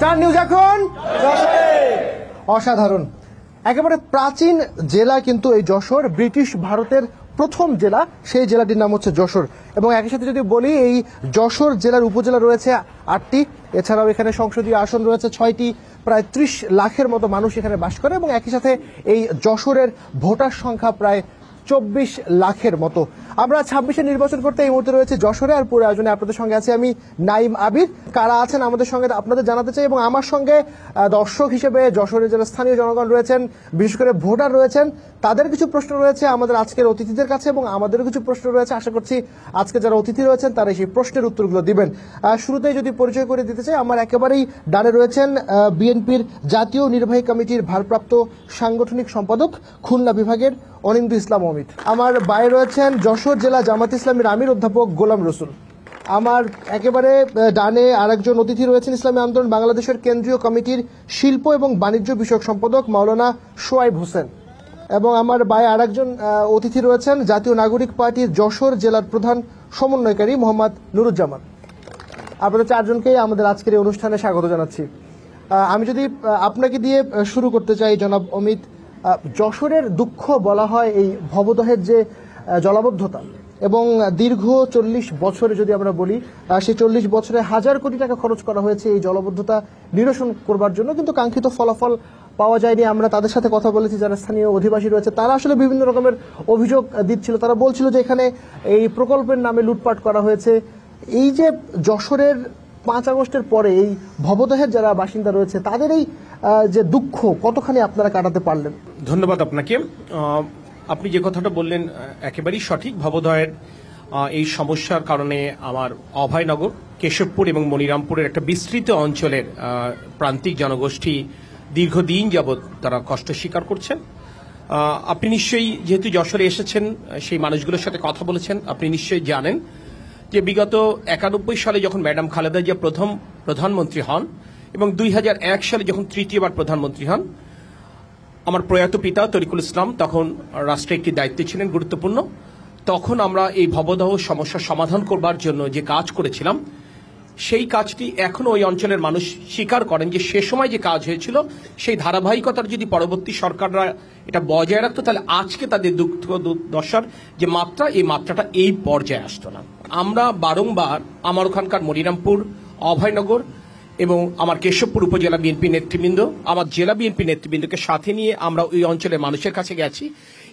Star news এখন অসাধারণ, একেবারে প্রাচীন জেলা কিন্তু এই যশোর, ব্রিটিশ ভারতের প্রথম জেলা, সেই জেলাটির নাম হচ্ছে যশোর। এবং একই সাথে যদি বলি, এই যশোর জেলার উপজেলা রয়েছে 8টি, এছাড়াও এখানে সংসদীয় আসন রয়েছে 6টি, প্রায় 30 লাখের মতো মানুষ এখানে বাস করে, এবং একই সাথে এই যশোরের ভোটার সংখ্যা প্রায় 24 লাখের মতো। আমরা 26-এ নির্বাচন করতে এই মুহূর্তে রয়েছে যশোরে, আর পুরো আয়োজনে আপনাদের সঙ্গে আছি আমি নাইম আবির। কারা আছেন আমাদের সঙ্গে আপনাদের জানাতে চাই, এবং আমার সঙ্গে দর্শক হিসেবে যশোরের যারা স্থানীয় জনগণ রয়েছেন, বিশেষ করে ভোটার রয়েছেন, তাদের কিছু প্রশ্ন রয়েছে আমাদের আজকের অতিথিদের কাছে, এবং আমাদেরও কিছু প্রশ্ন রয়েছে। আশা করছি আজকে যারা অতিথি রয়েছেন তারা সেই প্রশ্নের উত্তরগুলো দিবেন। শুরুতেই যদি পরিচয় করে দিতে চাই, আমার একেবারেই ডানে রয়েছেন বিএনপির জাতীয় নির্বাহী কমিটির ভারপ্রাপ্ত সাংগঠনিক সম্পাদক খুলনা বিভাগের অনিন্দু ইসলাম অমিত। আমার বাইরে রয়েছেন যশোর জেলা জামাত ইসলামীর আমির অধ্যাপক গোলাম রসুল। আমার একেবারে ডানে আরেকজন অতিথি রয়েছেন ইসলামী আন্দোলন বাংলাদেশের কেন্দ্রীয় কমিটির শিল্প এবং বাণিজ্য বিষয়ক সম্পাদক মাওলানা সোয়াইব হোসেন। এবং আমার বাইরে আরেকজন অতিথি রয়েছেন জাতীয় নাগরিক পার্টির যশোর জেলার প্রধান সমন্বয়কারী মোহাম্মদ নুরুজ্জামান। আপনাদের চারজনকেই আমাদের আজকের এই অনুষ্ঠানে স্বাগত জানাচ্ছি। আমি যদি আপনাকে দিয়ে শুরু করতে চাই জনাব অমিত, যশোরের দুঃখ বলা হয় এই ভবদহের যে জলাবদ্ধতা, এবং দীর্ঘ 40 বছরে যদি আমরা বলি, সেই 40 বছরে হাজার কোটি টাকা খরচ করা হয়েছে এই জলাবদ্ধতা নিরসন করবার জন্য, কিন্তু কাঙ্ক্ষিত ফলাফল পাওয়া যায়নি। আমরা তাদের সাথে কথা বলেছি যারা স্থানীয় অধিবাসী রয়েছে, তারা আসলে বিভিন্ন রকমের অভিযোগ দিচ্ছিল। তারা বলছিল যে এখানে এই প্রকল্পের নামে লুটপাট করা হয়েছে। এই যে যশোরের 5 আগস্টের পরে এই ভবদহের যারা বাসিন্দা রয়েছে, তাদের এই যে দুঃখ কতখানি আপনারা কাটাতে পারলেন? ধন্যবাদ আপনাকে। আপনি যে কথাটা বললেন একেবারেই সঠিক। ভবদহের এই সমস্যার কারণে আমার অভয়নগর, কেশবপুর এবং মনিরামপুরের একটা বিস্তৃত অঞ্চলের প্রান্তিক জনগোষ্ঠী দীর্ঘদিন যাবৎ তারা কষ্ট স্বীকার করছেন। আপনি নিশ্চয়ই, যেহেতু যশোরে এসেছেন, সেই মানুষগুলোর সাথে কথা বলেছেন, আপনি নিশ্চয়ই জানেন যে বিগত 91 সালে যখন ম্যাডাম খালেদা জিয়া প্রথম প্রধানমন্ত্রী হন এবং 2001 সালে যখন তৃতীয়বার প্রধানমন্ত্রী হন, আমার প্রয়াত পিতা তরিকুল ইসলাম তখন রাষ্ট্রে একটি দায়িত্বে ছিলেন গুরুত্বপূর্ণ। তখন আমরা এই ভবদহ সমস্যার সমাধান করবার জন্য যে কাজ করেছিলাম, সেই কাজটি এখনো ওই অঞ্চলের মানুষ স্বীকার করেন যে সে সময় যে কাজ হয়েছিল সেই ধারাবাহিকতার যদি পরবর্তী সরকাররা এটা বজায় রাখতো, তাহলে আজকে তাদের দুঃখ দুর্দশার যে মাত্রা, এই মাত্রাটা এই পর্যায়ে আসতো না। আমরা বারংবার আমার ওখানকার মনিরামপুর, অভয়নগর এবং আমার কেশবপুর উপজেলা বিএনপি নেতৃবৃন্দ, আমার জেলা বিএনপি নেতৃবৃন্দকে সাথে নিয়ে আমরা ওই অঞ্চলের মানুষের কাছে গেছি,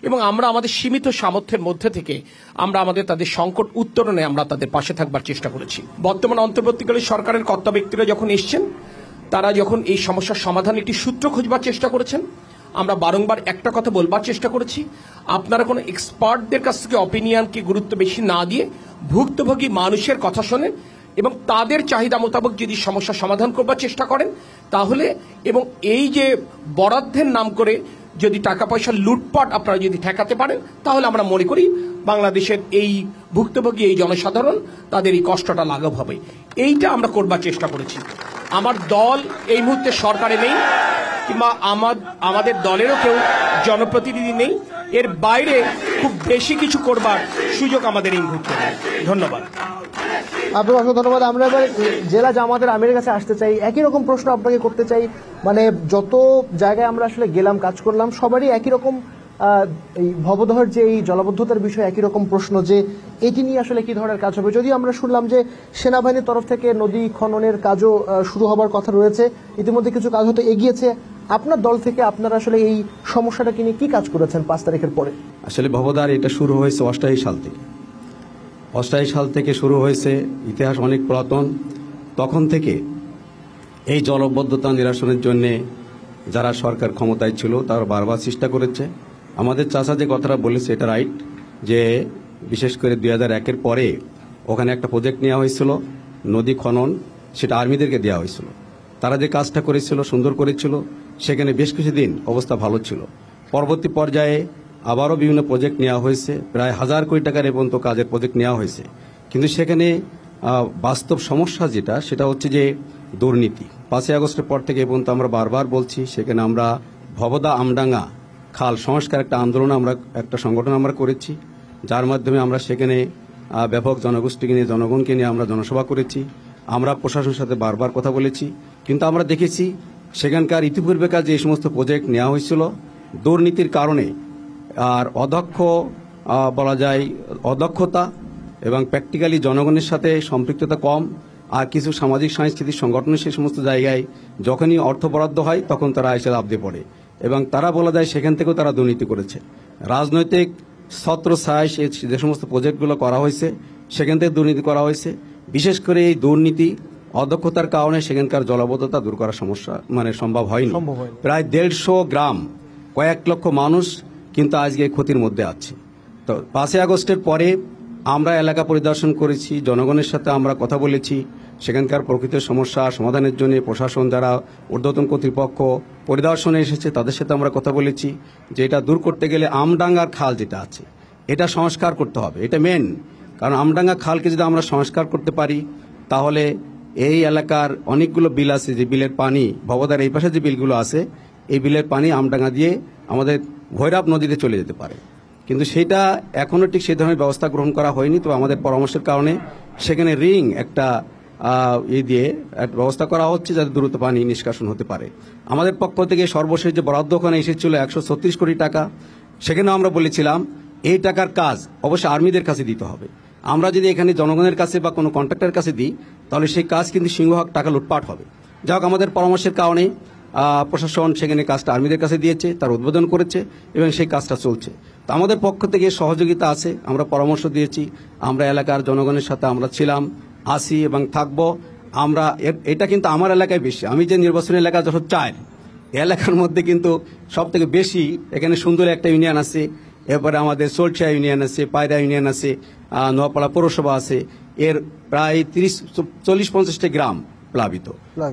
এবং আমরা আমাদের সীমিত সামর্থ্যের মধ্যে থেকে আমরা তাদের সংকট উত্তরণে আমরা তাদের পাশে থাকবার চেষ্টা করেছি। বর্তমান অন্তর্বর্তীকালীন সরকারের কর্তা ব্যক্তিরা যখন এসছেন, তারা যখন এই সমস্যার সমাধান একটি সূত্র খোঁজবার চেষ্টা করেছেন, আমরা বারংবার একটা কথা বলবার চেষ্টা করেছি, আপনারা কোনো এক্সপার্টদের কাছ থেকে অপিনিয়নকে গুরুত্ব বেশি না দিয়ে ভুক্তভোগী মানুষের কথা শোনেন এবং তাদের চাহিদা মোতাবেক যদি সমস্যা সমাধান করবার চেষ্টা করেন, তাহলে এবং এই যে বরাদ্দের নাম করে যদি টাকা পয়সা লুটপাট আপনারা যদি ঠেকাতে পারেন, তাহলে আমরা মনে করি বাংলাদেশের এই ভুক্তভোগী এই জনসাধারণ তাদের এই কষ্টটা লাঘব হবে। এইটা আমরা করবার চেষ্টা করেছি। আমার দল এই মুহূর্তে সরকারে নেই, কিংবা আমাদের দলেরও কেউ জনপ্রতিনিধি নেই। এর বাইরে খুব বেশি কিছু করবার সুযোগ আমাদের এই মুহূর্তে নেই। ধন্যবাদ। আপনাকে অসংখ্য ধন্যবাদ। আমরা এবার জেলা জামাতের আমিরের কাছে আসতে চাই, একই রকম প্রশ্ন আপনাকে করতে চাই। মানে যত জায়গায় আমরা আসলে গেলাম, কাজ করলাম, সবারই একই রকম এই ভবদহের যে এই জলাবদ্ধতার বিষয়ে একই রকম প্রশ্ন, যে এটি নিয়ে আসলে কি ধরনের কাজ হবে। যদিও আমরা শুনলাম যে সেনাবাহিনীর তরফ থেকে নদী খননের কাজও শুরু হবার কথা রয়েছে, ইতিমধ্যে কিছু কাজ হতে এগিয়েছে। আপনার দল থেকে আপনারা আসলে এই সমস্যাটাকে নিয়ে কি কাজ করেছেন 5 তারিখের পরে? আসলে ভবদহ এটা শুরু হয়েছে 88 সাল থেকে। 88 সাল থেকে শুরু হয়েছে, ইতিহাস অনেক পুরাতন। তখন থেকে এই জলাবদ্ধতা নিরসনের জন্য যারা সরকার ক্ষমতায় ছিল তারা বারবার চেষ্টা করেছে। আমাদের চাচা যে কথাটা বলেছে এটা রাইট, যে বিশেষ করে 2001-এর পরে ওখানে একটা প্রজেক্ট নেওয়া হয়েছিল নদী খনন, সেটা আর্মিদেরকে দেওয়া হয়েছিল। তারা যে কাজটা করেছিল, সুন্দর করেছিল, সেখানে বেশ কিছুদিন অবস্থা ভালো ছিল। পরবর্তী পর্যায়ে আবারও বিভিন্ন প্রজেক্ট নেওয়া হয়েছে, প্রায় 1000 কোটি টাকার এ পর্যন্ত কাজের প্রজেক্ট নেওয়া হয়েছে। কিন্তু সেখানে বাস্তব সমস্যা যেটা, সেটা হচ্ছে যে দুর্নীতি। 5 আগস্টের পর থেকে এ পর্যন্ত আমরা বারবার বলছি, সেখানে আমরা ভবদহ আমডাঙ্গা খাল সংস্কার একটা আন্দোলন, আমরা একটা সংগঠন আমরা করেছি, যার মাধ্যমে আমরা সেখানে ব্যাপক জনগোষ্ঠীকে নিয়ে, জনগণকে নিয়ে আমরা জনসভা করেছি। আমরা প্রশাসনের সাথে বারবার কথা বলেছি, কিন্তু আমরা দেখেছি সেখানকার ইতিপূর্বেকার যে সমস্ত প্রজেক্ট নেওয়া হয়েছিল দুর্নীতির কারণে আর বলা যায় অদক্ষতা এবং প্র্যাকটিক্যালি জনগণের সাথে সম্পৃক্ততা কম, আর কিছু সামাজিক সাংস্কৃতিক সংগঠনের সেই সমস্ত জায়গায় যখনই অর্থ বরাদ্দ হয় তখন তারা এসে লাফ দিয়ে পড়ে এবং তারা বলা যায় সেখান থেকেও তারা দুর্নীতি করেছে। রাজনৈতিক ছত্রছায়ায় যে সমস্ত প্রজেক্টগুলো করা হয়েছে সেখান থেকে দুর্নীতি করা হয়েছে। বিশেষ করে এই দুর্নীতি অদক্ষতার কারণে সেখানকার জলাবদ্ধতা দূর করা সম্ভব হয়নি। প্রায় 150 গ্রাম, কয়েক লক্ষ মানুষ কিন্তু আজকে ক্ষতির মধ্যে আছে। তো 5 আগস্টের পরে আমরা এলাকা পরিদর্শন করেছি, জনগণের সাথে আমরা কথা বলেছি, সেখানকার প্রকৃত সমস্যা সমাধানের জন্য প্রশাসন যারা ঊর্ধ্বতন কর্তৃপক্ষ পরিদর্শনে এসেছে তাদের সাথে আমরা কথা বলেছি যে এটা দূর করতে গেলে আমডাঙ্গার খাল যেটা আছে এটা সংস্কার করতে হবে, এটা মেন। কারণ আমডাঙ্গা খালকে যদি আমরা সংস্কার করতে পারি তাহলে এই এলাকার অনেকগুলো বিল আছে, যে বিলের পানি ভবদার এই পাশে যে বিলগুলো আছে এই বিলের পানি আমডাঙ্গা দিয়ে আমাদের ভৈরব নদীতে চলে যেতে পারে, কিন্তু সেটা এখনো ঠিক সেই ধরনের ব্যবস্থা গ্রহণ করা হয়নি। তো আমাদের পরামর্শের কারণে সেখানে রিং একটা দিয়ে একটা ব্যবস্থা করা হচ্ছে যাতে দ্রুত পানি নিষ্কাশন হতে পারে। আমাদের পক্ষ থেকে সর্বশেষ যে বরাদ্দ ওখানে এসেছিল 136 কোটি টাকা, সেখানেও আমরা বলেছিলাম এই টাকার কাজ অবশ্যই আর্মিদের কাছে দিতে হবে। আমরা যদি এখানে জনগণের কাছে বা কোনো কন্ট্রাক্টরের কাছে দিই তাহলে সেই কাজ কিন্তু সিংহভাগ টাকা লুটপাট হবে। যাই হোক, আমাদের পরামর্শের কারণে প্রশাসন সেখানে কাজটা আর্মিদের কাছে দিয়েছে, তার উদ্বোধন করেছে এবং সেই কাজটা চলছে। তো আমাদের পক্ষ থেকে সহযোগিতা আছে, আমরা পরামর্শ দিয়েছি, আমরা এলাকার জনগণের সাথে আমরা ছিলাম, আসি এবং থাকবো। আমরা এটা কিন্তু আমার এলাকায় বেশি, আমি যে নির্বাচনী এলাকা যখন 4 এলাকার মধ্যে কিন্তু সব থেকে বেশি এখানে সুন্দর একটা ইউনিয়ন আছে, এরপরে আমাদের সোলচিয়া ইউনিয়ন আছে, পায়রা ইউনিয়ন আছে, নোয়াপাড়া পৌরসভা আছে, এর প্রায় 40-50টা গ্রাম প্লাবিত।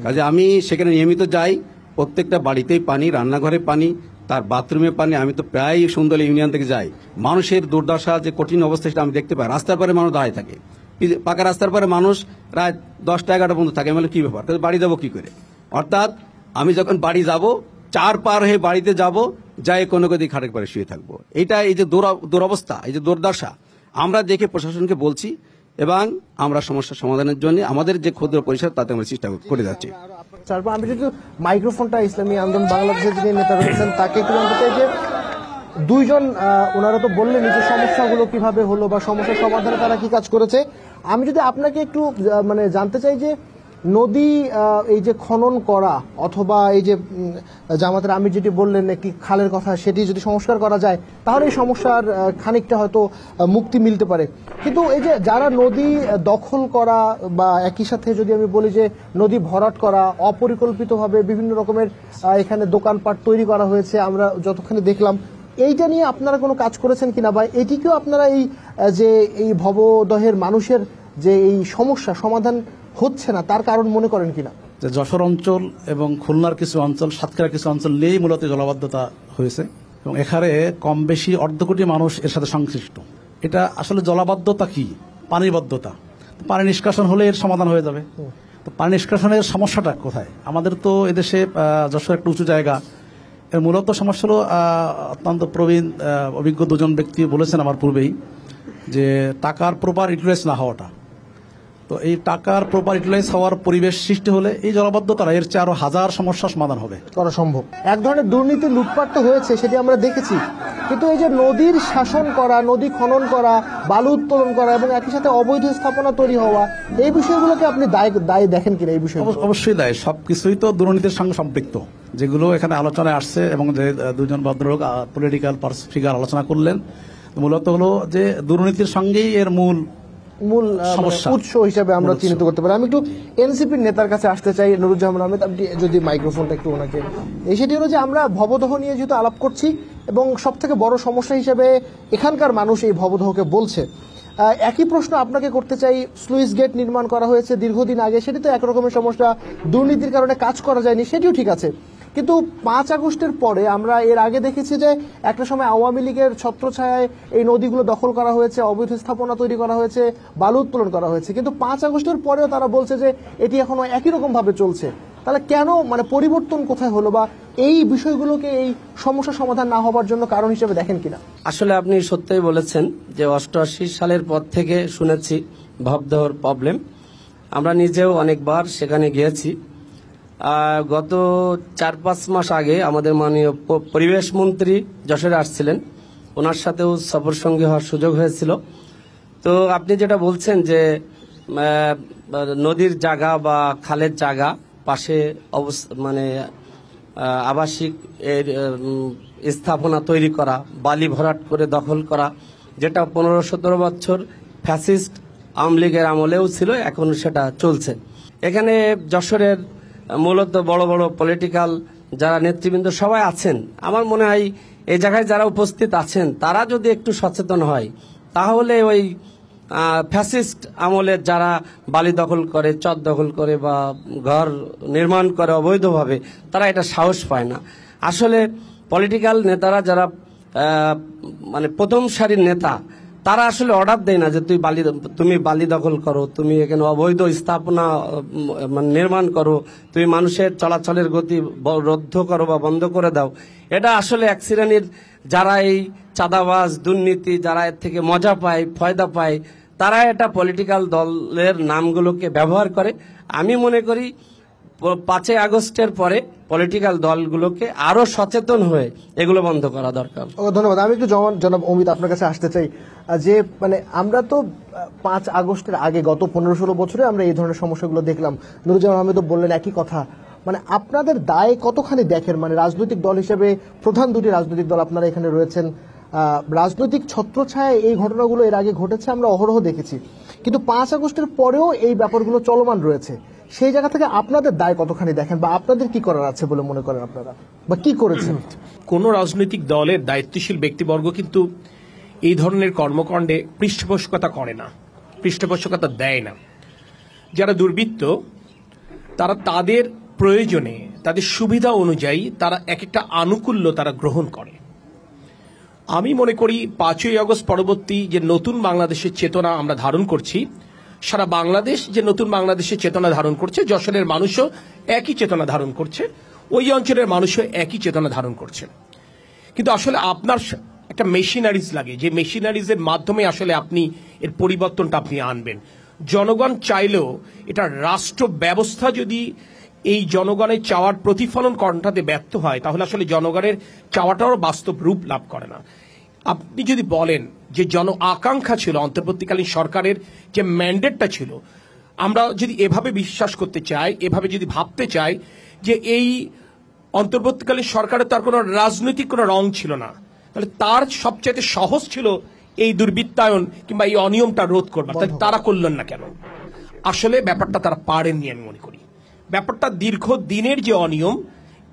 কাজে আমি সেখানে নিয়মিত যাই, প্রত্যেকটা বাড়িতেই পানি, রান্নাঘরে পানি, তার বাথরুমে পানি। আমি তো প্রায় সুন্দর ইউনিয়ন থেকে যাই, মানুষের দুর্দশা যে কঠিন অবস্থা সেটা আমি দেখতে পাই। রাস্তার পরে মানুষ দাঁড়ায় থাকে, পাকা রাস্তার পরে মানুষ রাত 10টা-11টা পর্যন্ত থাকে। আমি বলি কি ব্যাপার, বাড়ি যাবো কি করে? অর্থাৎ আমি যখন বাড়ি যাব 4 পার হয়ে বাড়িতে যাব, যাই কোনো গদি খাটের পরে শুয়ে থাকবো। এইটা এই যে দুরবস্থা, এই যে দুর্দশা আমরা দেখে প্রশাসনকে বলছি এবং আমরা সমস্যার সমাধানের জন্য আমাদের যে ক্ষুদ্র পরিসর তাতে আমরা চেষ্টা করে যাচ্ছি। আমি যদি মাইক্রোফোনটা ইসলামী আন্দোলন বাংলাদেশের যিনি নেতা রয়েছেন তাকে একটু জানতে চাই যে দুইজন ওনারা তো বললেন যে সমস্যাগুলো কিভাবে হলো বা সমস্যার সমাধানে তারা কি কাজ করেছে। আমি যদি আপনাকে একটু জানতে চাই যে নদী এই যে খনন করা অথবা এই যে জামাতের আমির যেটি বললেন একটি খালের কথা, সেটি যদি সংস্কার করা যায় তাহলে এই সমস্যার খানিকটা হয়তো মুক্তি মিলতে পারে। কিন্তু এই যে যারা নদী দখল করা বা একই সাথে যদি আমি বলি যে নদী ভরাট করা, অপরিকল্পিতভাবে বিভিন্ন রকমের এখানে দোকানপাট তৈরি করা হয়েছে, আমরা যতক্ষণে দেখলাম, এইটা নিয়ে আপনারা কোনো কাজ করেছেন কিনা বা এটিকেও আপনারা এই ভবদহের মানুষের যে এই সমস্যা সমাধান হচ্ছে না তার কারণ মনে করেন কিনা? যে যশোর অঞ্চল এবং খুলনার কিছু অঞ্চল, সাতক্ষীরার কিছু অঞ্চল নিয়েই মূলত জলাবদ্ধতা হয়েছে এবং এখানে কম বেশি 1.5 কোটি মানুষ এর সাথে সংশ্লিষ্ট। এটা আসলে জলাবদ্ধতা কি? পানিবদ্ধতা। পানি নিষ্কাশন হলে এর সমাধান হয়ে যাবে। তো পানি নিষ্কাশনের সমস্যাটা কোথায়? আমাদের তো এদেশে যশোর একটা উঁচু জায়গা, এর মূলত সমস্যা হলো অত্যন্ত প্রবীণ অভিজ্ঞ 2জন ব্যক্তি বলেছেন আমার পূর্বেই যে টাকার প্রপার ইউটিলাইজ না হওয়াটা। তো এই টাকার প্রপার ইউটিলাইজ হওয়ার পরিবেশ সৃষ্টি হলে এই জলাবদ্ধতা এর চেয়ে আরো হাজার সমস্যার সমাধান হবে, করা সম্ভব। এক ধরনের দুর্নীতি লুটপাট তো হয়েছে, সেটি আমরা দেখেছি, কিন্তু এই যে নদীর শাসন করা, নদী খনন করা, বালু উত্তোলন করা এবং একই সাথে অবৈধ স্থাপনা তৈরি হওয়া, এই বিষয়গুলোকে আপনি দায় দেখেন কিনা? এই বিষয় অবশ্যই দায়, সবকিছুই তো দুর্নীতির সঙ্গে সম্পৃক্ত, যেগুলো এখানে আলোচনায় আসছে এবং যে 2জন ভদ্রলোক পলিটিক্যাল ফিগার আলোচনা করলেন, মূলত হলো যে দুর্নীতির সঙ্গেই এর মূল উৎস হিসাবে আমরা চিহ্নিত করতে পারি। আমি একটু এনসিপির নেতার কাছে আসতে চাই, নুরুজ্জামান আহমেদ, আপনি যদি মাইক্রোফোনটা একটু ওনাকে। সেটি হলো যে আমরা ভবদহ নিয়ে যেহেতু আলাপ করছি এবং সব থেকে বড় সমস্যা হিসেবে এখানকার মানুষ এই ভবদহকে বলছে, একই প্রশ্ন আপনাকে করতে চাই। স্লুইস গেট নির্মাণ করা হয়েছে দীর্ঘদিন আগে, সেটি তো একরকমের সমস্যা, দুর্নীতির কারণে কাজ করা যায়নি, সেটিও ঠিক আছে। কিন্তু 5 আগস্টের পরে আমরা এর আগে দেখেছি যে একটা সময় আওয়ামী লীগের ছত্রছায়ায় এই নদীগুলো দখল করা হয়েছে, অবৈধ স্থাপনা তৈরি করা হয়েছে, বালু উত্তোলন করা হয়েছে, কিন্তু 5 আগস্টের পরেও তারা বলছে যে এটি এখনো একই রকম ভাবে চলছে। তাহলে কেন, পরিবর্তন কোথায় হলো বা এই বিষয়গুলোকে এই সমস্যা সমাধান না হবার জন্য কারণ হিসেবে দেখেন কিনা? আসলে আপনি সত্যই বলেছেন যে 88 সালের পর থেকে শুনেছি ভবদহর প্রবলেম, আমরা নিজেও অনেকবার সেখানে গিয়েছি। গত 4-5 মাস আগে আমাদের মাননীয় পরিবেশ মন্ত্রী যশোরে আসছিলেন, ওনার সাথেও সফর সঙ্গী হওয়ার সুযোগ হয়েছিল। তো আপনি যেটা বলছেন যে নদীর জায়গা বা খালের জায়গা পাশে মানে আবাসিক স্থাপনা তৈরি করা, বালি ভরাট করে দখল করা, যেটা 15-17 বছর ফ্যাসিস্ট আওয়ামী লীগের আমলেও ছিল, এখন সেটা চলছে। এখানে যশোরের মূলত বড় বড় পলিটিক্যাল যারা নেতৃবৃন্দ সবাই আছেন। আমার মনে হয় এই জায়গায় যারা উপস্থিত আছেন তারা যদি একটু সচেতন হয়, তাহলে ওই ফ্যাসিস্ট আমলের যারা বালি দখল করে, চর দখল করে বা ঘর নির্মাণ করে অবৈধভাবে, তারা এটা সাহস পায় না। আসলে পলিটিক্যাল নেতারা যারা মানে প্রথম সারির নেতা, তারা আসলে অর্ডার দেয় না যে তুমি বালি দখল করো, তুমি এখানে অবৈধ স্থাপনা মানে নির্মাণ করো, তুমি মানুষের চলাচলের গতি রুদ্ধ করো বা বন্ধ করে দাও। এটা আসলে এক শ্রেণীর যারা এই চাঁদাবাজ, দুর্নীতি, যারা এর থেকে মজা পায়, ফয়দা পায়, তারা এটা পলিটিক্যাল দলের নামগুলোকে ব্যবহার করে। আমি মনে করি 5 আগস্টের পরে পলিটিক্যাল দলগুলোকে আরো সচেতন হয়ে এগুলো বন্ধ করা দরকার। ধন্যবাদ। আমি একটু জনাব অমিত আপনার কাছে আসতে চাই যে মানে আমরা তো 5 আগস্টের আগে গত 15-16 বছরে আমরা এই ধরনের সমস্যাগুলো দেখলাম। নুরুজ্জামান আহমেদও বললেন একই কথা। মানে আপনাদের দায় কতখানি দেখেন, মানে রাজনৈতিক দল হিসেবে প্রধান 2টি রাজনৈতিক দল আপনারা এখানে রয়েছেন, রাজনৈতিক ছত্রছায়ায় এই ঘটনাগুলো এর আগে ঘটেছে, আমরা অহরহ দেখেছি, কিন্তু 5 আগস্টের পরেও এই ব্যাপারগুলো চলমান রয়েছে। সেই জায়গা থেকে আপনাদের দায় কতখানি দেখেন বা আপনাদের কি করার আছে বলে মনে করেন আপনারা, বা কি করেছেন? কোন রাজনৈতিক দলের দায়িত্বশীল ব্যক্তিবর্গ কিন্তু এই ধরনের কর্মকাণ্ডে পৃষ্ঠপোষকতা করে না, পৃষ্ঠপোষকতা দেয় না। যারা দুর্বৃত্ত তারা তাদের প্রয়োজনে, তাদের সুবিধা অনুযায়ী তারা এক একটা আনুকূল্য তারা গ্রহণ করে। আমি মনে করি 5ই আগস্ট পরবর্তী যে নতুন বাংলাদেশের চেতনা আমরা ধারণ করছি, সারা বাংলাদেশ যে নতুন বাংলাদেশের চেতনা ধারণ করছে, যশোরের মানুষও একই চেতনা ধারণ করছে, ওই অঞ্চলের মানুষও একই চেতনা ধারণ করছে। কিন্তু আসলে আপনার একটা মেশিনারিজ লাগে, যে মেশিনারিজের মাধ্যমে আসলে আপনি এর পরিবর্তনটা আপনি আনবেন। জনগণ চাইলেও এটা রাষ্ট্র ব্যবস্থা যদি এই জনগণের চাওয়ার প্রতিফলন করাতে ব্যর্থ হয়, তাহলে আসলে জনগণের চাওয়াটাও বাস্তব রূপ লাভ করে না। আপনি যদি বলেন যে জন আকাঙ্ক্ষা ছিল অন্তর্বর্তীকালীন সরকারের, যে ম্যান্ডেটটা ছিল, আমরা যদি এভাবে বিশ্বাস করতে চাই, এভাবে যদি ভাবতে চাই যে এই অন্তর্বর্তীকালীন সরকারের তার কোনো রাজনৈতিক কোনো রং ছিল না, তাহলে তার সবচাইতে সহজ ছিল এই দুর্বৃত্তায়ন কিংবা এই অনিয়মটা রোধ করবার। তাহলে তারা করলেন না কেন? আসলে ব্যাপারটা তারা পারেননি। আমি মনে করি ব্যাপারটা দীর্ঘ দিনের যে অনিয়ম,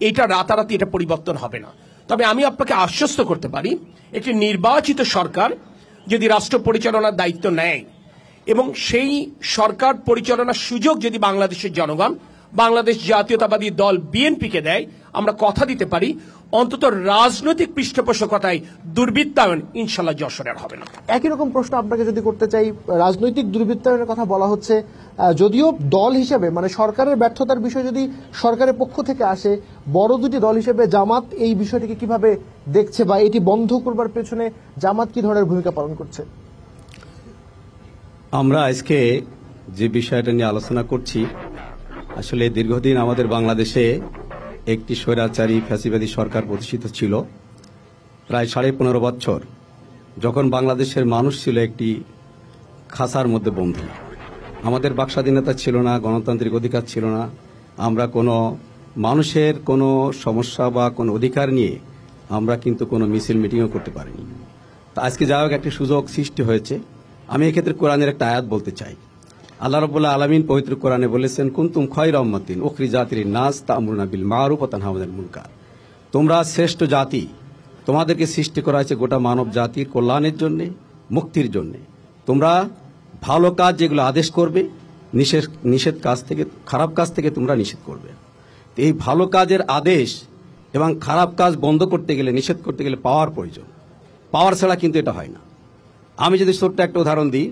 এটা রাতারাতি এটা পরিবর্তন হবে না। তবে আমি আপনাকে আশ্বস্ত করতে পারি, একটি নির্বাচিত সরকার যদি রাষ্ট্র পরিচালনার দায়িত্ব নেয় এবং সেই সরকার পরিচালনার সুযোগ যদি বাংলাদেশের জনগণ, বাংলাদেশ জাতীয়তাবাদী দল বিএনপিকে দেয়, আমরা কথা দিতে পারি অন্তত রাজনৈতিক পৃষ্ঠপোষকতায় দুর্বৃত্তায়ন ইনশাল্লাহ যশোরের হবে না। একই রকম প্রশ্ন আপনাকে যদি করতে চাই, রাজনৈতিক দুর্বৃত্তায়নের কথা বলা হচ্ছে, যদিও দল হিসেবে মানে সরকারের ব্যর্থতার বিষয় যদি সরকারের পক্ষ থেকে আসে, বড় 2টি দল হিসেবে জামাত এই বিষয়টিকে কিভাবে দেখছে বা এটি বন্ধ করবার পেছনে জামাত কি ধরনের ভূমিকা পালন করছে? আমরা আজকে যে বিষয়টা নিয়ে আলোচনা করছি, আসলে দীর্ঘদিন আমাদের বাংলাদেশে একটি স্বৈরাচারী ফ্যাসিবাদী সরকার প্রতিষ্ঠিত ছিল। প্রায় 15.5 বছর যখন বাংলাদেশের মানুষ ছিল একটি খাঁচার মধ্যে বন্দী। আমাদের বাক স্বাধীনতা ছিল না, গণতান্ত্রিক অধিকার ছিল না। আমরা কোনো মানুষের কোনো সমস্যা বা কোনো অধিকার নিয়ে আমরা কিন্তু কোনো মিছিল মিটিংও করতে পারিনি। তা আজকে যা হোক একটি সুযোগ সৃষ্টি হয়েছে। আমি এক্ষেত্রে কোরআনের একটা আয়াত বলতে চাই। আল্লাহ রাব্বুল আলামিন পবিত্র কোরআনে বলেছেন, কুনতুম খায়রা উম্মাতিন উখরিজাত লিন-নাস তা'মুরুনা বিল মা'রুফ ওয়া তানহাউনা আনিল মুনকার। তোমরা শ্রেষ্ঠ জাতি, তোমাদেরকে সৃষ্টি করা হয়েছে গোটা মানব জাতির কল্যাণের জন্য, মুক্তির জন্য। তোমরা ভালো কাজ যেগুলো আদেশ করবে, নিষেধ কাজ থেকে, খারাপ কাজ থেকে তোমরা নিষেধ করবে। এই ভালো কাজের আদেশ এবং খারাপ কাজ বন্ধ করতে গেলে, নিষেধ করতে গেলে পাওয়ার প্রয়োজন। পাওয়ার ছাড়া কিন্তু এটা হয় না। আমি যদি ছোট্ট একটা উদাহরণ দিই,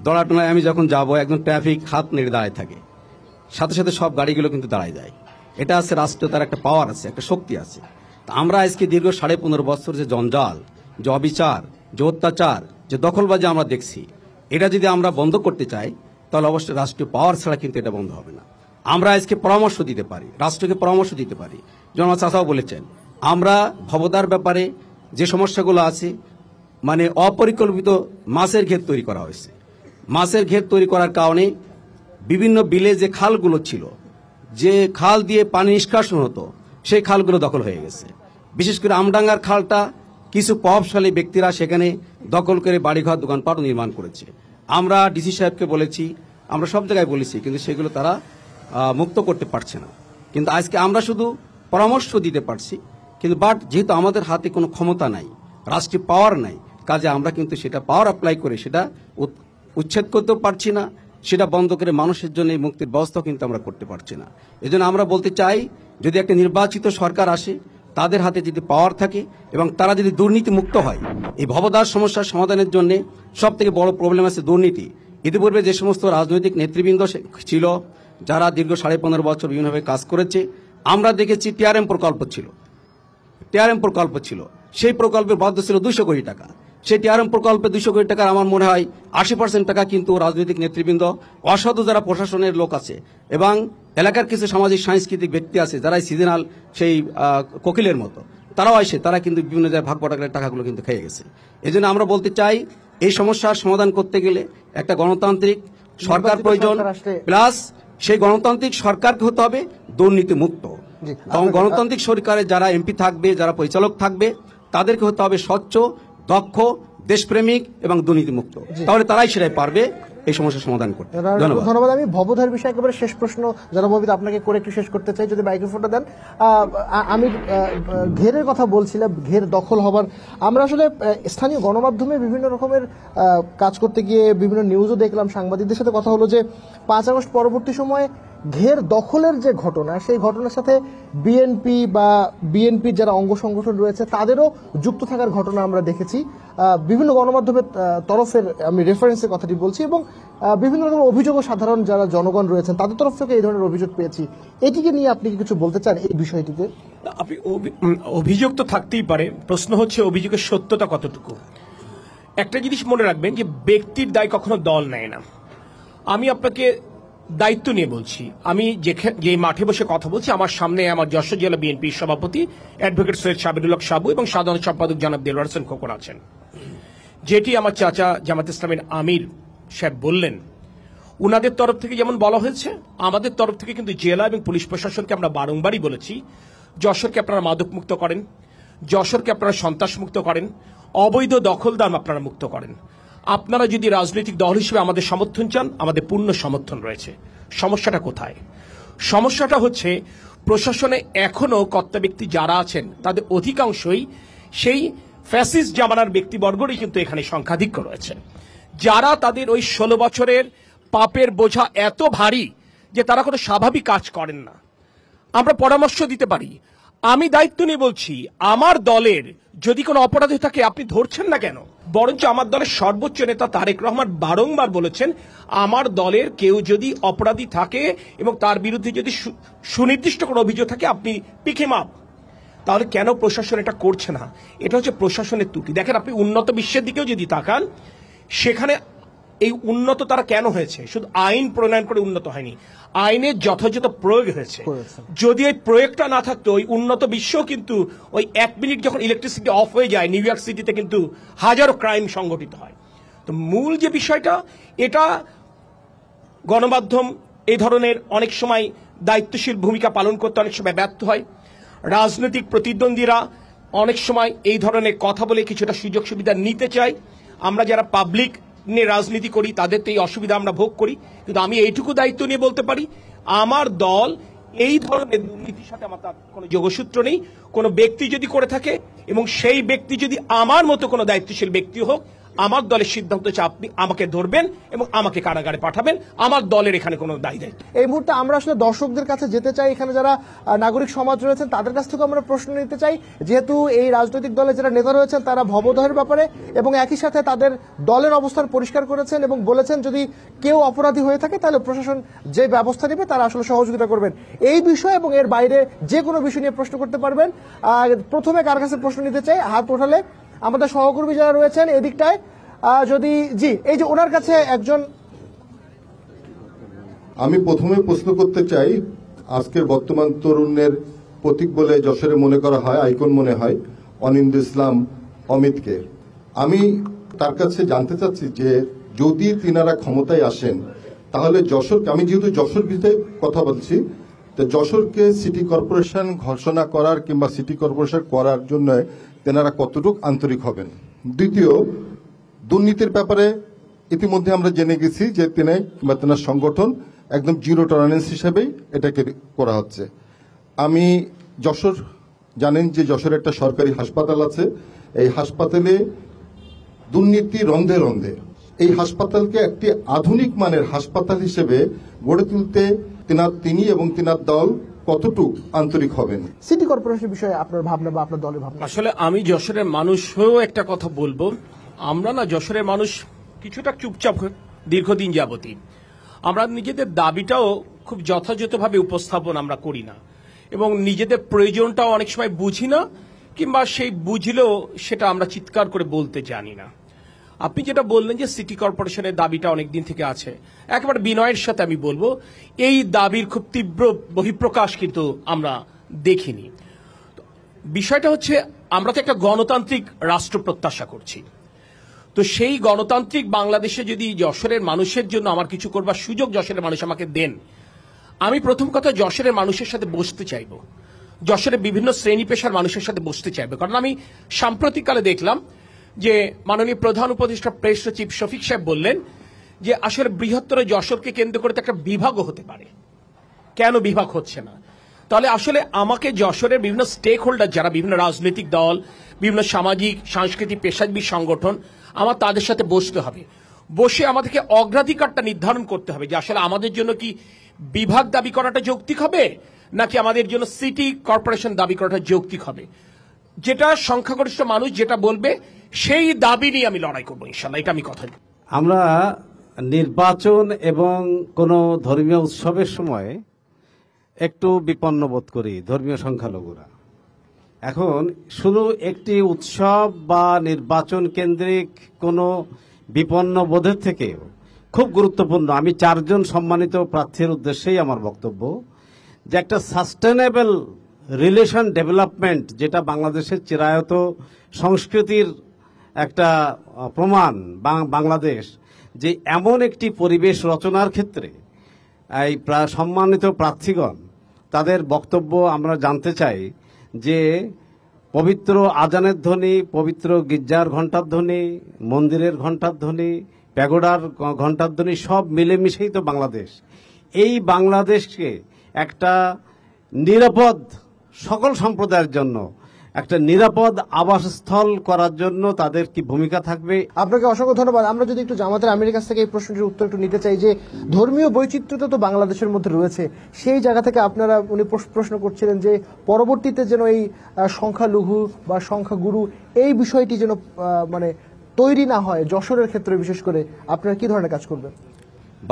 দড়াটোনায় আমি যখন যাব, একদম ট্রাফিক হাত নেড়ে দাঁড়ায় থাকে, সাথে সাথে সব গাড়িগুলো কিন্তু দাঁড়ায় যায়। এটা আছে রাষ্ট্র, তার একটা পাওয়ার আছে, একটা শক্তি আছে। তা আমরা আজকে দীর্ঘ 15.5 বছর যে জঞ্জাল, যে অবিচার, যে অত্যাচার, যে দখলবাজি আমরা দেখছি, এটা যদি আমরা বন্ধ করতে চাই, তাহলে অবশ্যই রাষ্ট্রীয় পাওয়ার ছাড়া কিন্তু এটা বন্ধ হবে না। আমরা আজকে পরামর্শ দিতে পারি, রাষ্ট্রকে পরামর্শ দিতে পারি। যেমন চাচাও বলেছেন, আমরা ভবদার ব্যাপারে যে সমস্যাগুলো আছে, মানে অপরিকল্পিত মাছের ঘের তৈরি করা হয়েছে। মাছের ঘের তৈরি করার কারণে বিভিন্ন বিলে যে খালগুলো ছিল, যে খাল দিয়ে পানি নিষ্কাশন হতো, সেই খালগুলো দখল হয়ে গেছে। বিশেষ করে আমডাঙ্গার খালটা কিছু প্রভাবশালী ব্যক্তিরা সেখানে দখল করে বাড়িঘর দোকানপাটও নির্মাণ করেছে। আমরা ডিসি সাহেবকে বলেছি, আমরা সব জায়গায় বলেছি, কিন্তু সেগুলো তারা মুক্ত করতে পারছে না। কিন্তু আজকে আমরা শুধু পরামর্শ দিতে পারছি, কিন্তু বাট যেহেতু আমাদের হাতে কোনো ক্ষমতা নাই, রাষ্ট্রীয় পাওয়ার নাই, কাজে আমরা কিন্তু সেটা পাওয়ার অ্যাপ্লাই করে সেটা উচ্ছেদ করতেও পারছি না, সেটা বন্ধ করে মানুষের জন্য এই মুক্তির ব্যবস্থা কিন্তু আমরা করতে পারছি না। এজন্য আমরা বলতে চাই, যদি একটা নির্বাচিত সরকার আসে, তাদের হাতে যদি পাওয়ার থাকে এবং তারা যদি দুর্নীতি মুক্ত হয়, এই ভবদার সমস্যার সমাধানের জন্য সব থেকে বড় প্রবলেম আছে দুর্নীতি। ইতিপূর্বে যে সমস্ত রাজনৈতিক নেতৃবৃন্দ ছিল, যারা দীর্ঘ 15.5 বছর বিভিন্নভাবে কাজ করেছে, আমরা দেখেছি টিআরএম প্রকল্প ছিল, সেই প্রকল্পের বরাদ্দ ছিল 200 কোটি টাকা। সেই টিআরএম প্রকল্পে 200 কোটি টাকার আমার মনে হয় 80% টাকা কিন্তু রাজনৈতিক নেতৃবৃন্দ, অসাধু যারা প্রশাসনের লোক আছে এবং এলাকার কিছু সামাজিক সাংস্কৃতিক ব্যক্তি আছে, যারা সিজনাল সেই কোকিলের মতো, তারাও আসে, তারা কিন্তু বিভিন্ন জায়গায় ভাগ বটাকের টাকাগুলো কিন্তু খেয়ে গেছে। এই জন্য আমরা বলতে চাই, এই সমস্যার সমাধান করতে গেলে একটা গণতান্ত্রিক সরকার প্রয়োজন, প্লাস সেই গণতান্ত্রিক সরকারকে হতে হবে দুর্নীতি মুক্ত। এবং গণতান্ত্রিক সরকারে যারা এমপি থাকবে, যারা পরিচালক থাকবে, তাদেরকে হতে হবে স্বচ্ছ, দক্ষ, দেশপ্রেমিক এবং দুর্নীতিমুক্ত। তাহলে তারাই সেটাই পারবে এই সমস্যার সমাধান করতে। ধন্যবাদ। আমি ভবধার বিষয়ে একেবারে শেষ প্রশ্ন জনববিদ আপনাকে করে একটু শেষ করতে চাই, যদি মাইক্রোফোনটা দেন। আমি ঘেরের কথা বলছিলাম, ঘের দখল হবার, আমরা আসলে স্থানীয় গণমাধ্যমে বিভিন্ন রকমের কাজ করতে গিয়ে বিভিন্ন নিউজও দেখলাম, সাংবাদিকদের সাথে কথা হলো যে 5 আগস্ট পরবর্তী সময়ে ঘের দখলের যে ঘটনা, সেই ঘটনার সাথে বিএনপি বা বিএনপির যারা অঙ্গ সংগঠন রয়েছে তাদেরও যুক্ত থাকার ঘটনা আমরা দেখেছি। বিভিন্ন গণমাধ্যমের তরফের আমি রেফারেন্সের কথাটি বলছি, এবং বিভিন্ন রকম অভিযোগও সাধারণ যারা জনগণ রয়েছেন তাদের তরফ থেকে এই ধরনের অভিযোগ পেয়েছি। এটিকে নিয়ে আপনি কি কিছু বলতে চান এই বিষয়টিতে? আপনি অভিযোগ তো থাকতেই পারে, প্রশ্ন হচ্ছে অভিযোগের সত্যতা কতটুকু। একটা জিনিস মনে রাখবেন যে ব্যক্তির দায় কখনো দল নেয় না। আমি আপনাকে দায়িত্ব নিয়ে বলছি, আমি যে মাঠে বসে কথা বলছি, আমার সামনে আমার যশোর জেলা বিএনপির সভাপতি অ্যাডভোকেট সৈয়দ সাবিরুল হক সাবু এবং সাধারণ সম্পাদক জনাব দেলোয়ার হোসেন খোকন আছেন। যেটি আমার চাচা জামাত ইসলামের আমির সাহেব বললেন, উনাদের তরফ থেকে যেমন বলা হয়েছে, আমাদের তরফ থেকে কিন্তু জেলা এবং পুলিশ প্রশাসনকে আমরা বারংবারই বলেছি, যশোরকে আপনারা মাদক মুক্ত করেন, যশোরকে আপনারা সন্ত্রাস মুক্ত করেন, অবৈধ দখলদার আপনারা মুক্ত করেন। আপনারা যদি রাজনৈতিক দল হিসেবে আমাদের সমর্থন চান, আমাদের পূর্ণ সমর্থন রয়েছে। সমস্যাটা কোথায়? সমস্যাটা হচ্ছে প্রশাসনে এখনো কর্তা ব্যক্তি যারা আছেন তাদের অধিকাংশই সেই ফ্যাসিস্ট জামানার ব্যক্তিবর্গরই কিন্তু এখানে সংখ্যাধিক্য রয়েছে, যারা তাদের ওই 16 বছরের পাপের বোঝা এত ভারী যে তারা কোনো স্বাভাবিক কাজ করেন না। আমরা পরামর্শ দিতে পারি, আমি দায়িত্ব নিয়ে বলছি, আমার দলের যদি কোনো অপরাধ হয়ে থাকে আপনি ধরছেন না কেন? বরঞ্চ আমার দলের সর্বোচ্চ নেতা তারেক রহমান বারংবার বলেছেন, আমার দলের কেউ যদি অপরাধী থাকে এবং তার বিরুদ্ধে যদি সুনির্দিষ্ট কোনো অভিযোগ থাকে, আপনি পিক হিম আপ। তাহলে কেন প্রশাসন এটা করছে না? এটা হচ্ছে প্রশাসনের ত্রুটি। দেখেন, আপনি উন্নত বিশ্বের দিকেও যদি তাকান, সেখানে এই উন্নত তারা কেন হয়েছে? শুধু আইন প্রণয়ন করে উন্নত হয়নি, আইনের যথাযথ প্রয়োগ হয়েছে। যদি এই প্রয়োগটা না থাকতো, ওই উন্নত বিশ্ব কিন্তু ওই 1 মিনিট যখন ইলেকট্রিসিটি অফ হয়ে যায়, নিউ ইয়র্ক সিটিতে কিন্তু হাজারো ক্রাইম সংগঠিত হয়। তো মূল যে বিষয়টা, এটা গণমাধ্যম এই ধরনের অনেক সময় দায়িত্বশীল ভূমিকা পালন করতে অনেক সময় ব্যর্থ হয়। রাজনৈতিক প্রতিদ্বন্দ্বীরা অনেক সময় এই ধরনের কথা বলে কিছুটা সুযোগ সুবিধা নিতে চায়। আমরা যারা পাবলিক নিয়ে রাজনীতি করি তাদের তো এই অসুবিধা আমরা ভোগ করি, কিন্তু আমি এইটুকু দায়িত্ব নিয়ে বলতে পারি, আমার দল এই ধরনের দুর্নীতির সাথে আমার তার কোনো যোগসূত্র নেই। কোনো ব্যক্তি যদি করে থাকে এবং সেই ব্যক্তি যদি আমার মতো কোনো দায়িত্বশীল ব্যক্তি হোক, আমার দলের সিদ্ধান্ত হচ্ছে আপনি আমাকে ধরবেন এবং আমাকে কারাগারে পাঠাবেন, আমার দলের এখানে কোনো দায়িত্ব। এই মুহূর্তে আমরা আসলে দর্শকদের কাছে যেতে চাই, এখানে যারা নাগরিক সমাজ রয়েছেন তাদের কাছ থেকে আমরা প্রশ্ন নিতে চাই, যেহেতু এই রাজনৈতিক দলের যারা নেতা রয়েছেন তারা ভবদহের ব্যাপারে এবং একই সাথে তাদের দলের অবস্থান পরিষ্কার করেছেন এবং বলেছেন যদি কেউ অপরাধী হয়ে থাকে তাহলে প্রশাসন যে ব্যবস্থা নেবে তারা আসলে সহযোগিতা করবেন। এই বিষয় এবং এর বাইরে যে কোনো বিষয় নিয়ে প্রশ্ন করতে পারবেন। প্রথমে কার কাছে প্রশ্ন নিতে চাই? হাত ওঠালে আমাদের সহকর্মী যারা রয়েছেন এদিকটায়, যদি জি, এই যে ওনার কাছে একজন আমি প্রথমে প্রশ্ন করতে চাই, আজকের বর্তমান তরুণের প্রতীক বলে যশোরে মনে করা হয়, আইকন মনে হয় অনিন্দ্য ইসলাম অমিতকে। আমি তার কাছে জানতে চাচ্ছি যে যদি তিনারা ক্ষমতায় আসেন তাহলে যশোরকে, আমি যেহেতু যশোর বিষয়ে কথা বলছি, তো যশোরকে সিটি কর্পোরেশন ঘোষণা করার কিংবা সিটি কর্পোরেশন করার জন্য তেনারা কতটুকু আন্তরিক হবেন। দ্বিতীয়, দুর্নীতির ব্যাপারে ইতিমধ্যে আমরা জেনে গেছি যে তিনি কিংবা তেনার সংগঠন একদম জিরো টলারেন্স হিসেবেই এটাকে করা হচ্ছে। আমি যশোর, জানেন যে যশোরে একটা সরকারি হাসপাতাল আছে, এই হাসপাতালে দুর্নীতি রন্ধে রন্ধে। এই হাসপাতালকে একটি আধুনিক মানের হাসপাতাল হিসেবে গড়ে তুলতে তিনি এবং তিনার দল কতটুকু আন্তরিক হবেন। সিটি কর্পোরেশন বিষয়ে আপনার ভাবনা বা আপনার দলের ভাবনা? আসলে আমি যশোরের মানুষ হয়েও একটা কথা বলবো, আমরা না যশোরের মানুষ কিছুটা চুপচাপ দীর্ঘদিন যাবতই আমরা নিজেদের দাবিটাও খুব যথাযথভাবে উপস্থাপন আমরা করি না, এবং নিজেদের প্রয়োজনটাও অনেক সময় বুঝি না, কিংবা সেই বুঝলেও সেটা আমরা চিৎকার করে বলতে জানি না। আপনি যেটা বললেন যে সিটি কর্পোরেশনের দাবিটা অনেক দিন থেকে আছে, একেবারে বিনয়ের সাথে আমি বলবো এই দাবির খুব তীব্র বহিঃপ্রকাশ কিন্তু আমরা দেখিনি। বিষয়টা হচ্ছে আমরা তো একটা গণতান্ত্রিক রাষ্ট্র প্রত্যাশা করছি, তো সেই গণতান্ত্রিক বাংলাদেশে যদি যশোরের মানুষের জন্য আমার কিছু করবার সুযোগ যশোরের মানুষ আমাকে দেন, আমি প্রথম কথা যশোরের মানুষের সাথে বসতে চাইব, যশোরের বিভিন্ন শ্রেণী পেশার মানুষের সাথে বসতে চাইব। কারণ আমি সাম্প্রতিককালে দেখলাম যে মাননীয় প্রধান উপদেষ্টা প্রেস সচিব শফিক সাহেব বললেন যে আসলে বৃহত্তর যশোরকে কেন্দ্র করে তো একটা বিভাগও হতে পারে, কেন বিভাগ হচ্ছে না? তাহলে আসলে আমাকে যশোরের বিভিন্ন স্টেক হোল্ডার, যারা বিভিন্ন রাজনৈতিক দল, বিভিন্ন সামাজিক সাংস্কৃতিক পেশাজীবী সংগঠন, আমার তাদের সাথে বসতে হবে, বসে আমাদেরকে অগ্রাধিকারটা নির্ধারণ করতে হবে যে আসলে আমাদের জন্য কি বিভাগ দাবি করাটা যৌক্তিক হবে, নাকি আমাদের জন্য সিটি কর্পোরেশন দাবি করাটা যৌক্তিক হবে। যেটা সংখ্যাগরিষ্ঠ মানুষ যেটা বলবে সেই দাবি নিয়ে আমি লড়াই করবো ইনশাল্লাহ, এটা আমি কথা দিই। আমরা নির্বাচন এবং কোনো ধর্মীয় উৎসবের সময় একটু বিপন্ন বোধ করি ধর্মীয় সংখ্যালঘুরা। এখন শুধু একটি উৎসব বা নির্বাচন কেন্দ্রিক কোনো বিপন্ন বোধের থেকেও খুব গুরুত্বপূর্ণ, আমি 4 জন সম্মানিত প্রার্থীর উদ্দেশ্যেই আমার বক্তব্য, যে একটা সাস্টেনেবল রিলেশন ডেভেলপমেন্ট, যেটা বাংলাদেশের চিরায়ত সংস্কৃতির একটা প্রমাণ, বাংলাদেশ যে এমন একটি পরিবেশ রচনার ক্ষেত্রে এই সম্মানিত প্রার্থীগণ তাদের বক্তব্য আমরা জানতে চাই। যে পবিত্র আজানের ধ্বনি, পবিত্র গির্জার ঘণ্টার ধ্বনি, মন্দিরের ঘণ্টার ধ্বনি, প্যাগোডার ঘণ্টার ধ্বনি, সব মিলেমিশেই তো বাংলাদেশ। এই বাংলাদেশকে একটা নিরাপদ, সকল সম্প্রদায়ের জন্য একটা নিরাপদ আবাসস্থল করার জন্য তাদের কি ভূমিকা থাকবে? আপনাকে অসংখ্য ধন্যবাদ। আমরা যদি একটু জামাতের আমিরের কাছ থেকে এই প্রশ্নটির উত্তর একটু নিতে চাই, যে ধর্মীয় বৈচিত্র্যতা তো বাংলাদেশের মধ্যে রয়েছে, সেই জায়গা থেকে আপনারা উনি প্রশ্ন করছিলেন যে পরবর্তীতে যেন এই সংখ্যালঘু বা সংখ্যাগুরু এই বিষয়টি যেন মানে তৈরি না হয় যশোরের ক্ষেত্রে বিশেষ করে, আপনারা কি ধরনের কাজ করবেন?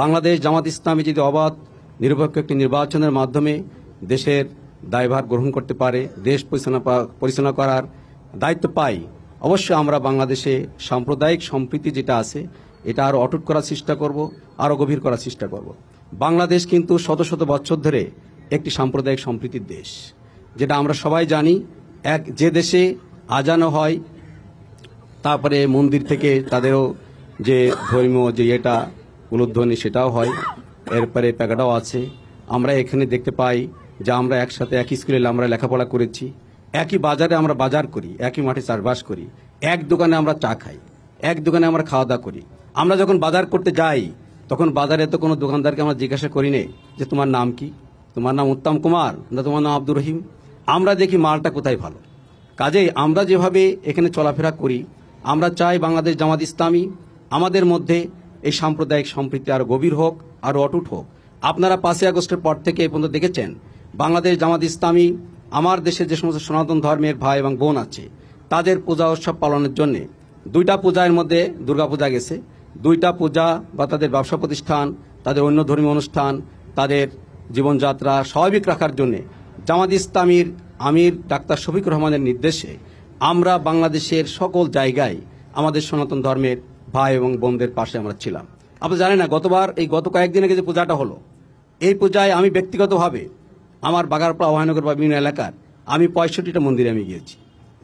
বাংলাদেশ জামাত ইসলামী যদি অবাধ নিরপেক্ষ একটি নির্বাচনের মাধ্যমে দেশের দায়ভার গ্রহণ করতে পারে, দেশ পরিচালনা করার দায়িত্ব পাই, অবশ্যই আমরা বাংলাদেশে সাম্প্রদায়িক সম্প্রীতি যেটা আছে এটা আরো অটুট করার চেষ্টা করব, আরো গভীর করার চেষ্টা করব। বাংলাদেশ কিন্তু শত শত বছর ধরে একটি সাম্প্রদায়িক সম্প্রীতির দেশ, যেটা আমরা সবাই জানি। যে দেশে আজানো হয়, তারপরে মন্দির থেকে তাদেরও যে ধর্মীয় যে এটা উলুধ্বনি সেটাও হয়, এরপরে প্যাগাটাও আছে। আমরা এখানে দেখতে পাই যে আমরা একসাথে একই স্কুলে আমরা লেখাপড়া করেছি, একই বাজারে আমরা বাজার করি, একই মাঠে চাষবাস করি, এক দোকানে আমরা চা খাই, এক দোকানে আমরা খাওয়া দাওয়া করি। আমরা যখন বাজার করতে যাই তখন বাজারে তো কোনো দোকানদারকে আমরা জিজ্ঞাসা করি না যে তোমার নাম কি, তোমার নাম উত্তম কুমার না তোমার নাম আব্দুর রহিম, আমরা দেখি মালটা কোথায় ভালো। কাজেই আমরা যেভাবে এখানে চলাফেরা করি, আমরা চাই বাংলাদেশ জামাত ইসলামী আমাদের মধ্যে এই সাম্প্রদায়িক সম্প্রীতি আরো গভীর হোক, আরো অটুট হোক। আপনারা 5ই আগস্টের পর থেকে এই পর্যন্ত দেখেছেন বাংলাদেশ জামাত ইসলামী আমার দেশে যে সমস্ত সনাতন ধর্মের ভাই এবং বোন আছে তাদের পূজা উৎসব পালনের জন্য 2টা পূজার মধ্যে দুর্গাপূজা গেছে, 2টা পূজা বা তাদের ব্যবসা প্রতিষ্ঠান, তাদের অন্য ধর্মীয় অনুষ্ঠান, তাদের জীবনযাত্রা স্বাভাবিক রাখার জন্য জামাত ইসলামীর আমির ডাক্তার শফিকুর রহমানের নির্দেশে আমরা বাংলাদেশের সকল জায়গায় আমাদের সনাতন ধর্মের ভাই এবং বোনদের পাশে আমরা ছিলাম। আপনি জানেন না, গত কয়েকদিন আগে যে পূজাটা হলো, এই পূজায় আমি ব্যক্তিগতভাবে আমার বাগারপাড়া অভয়নগর বা বিভিন্ন এলাকার আমি 65টা মন্দিরে আমি গিয়েছি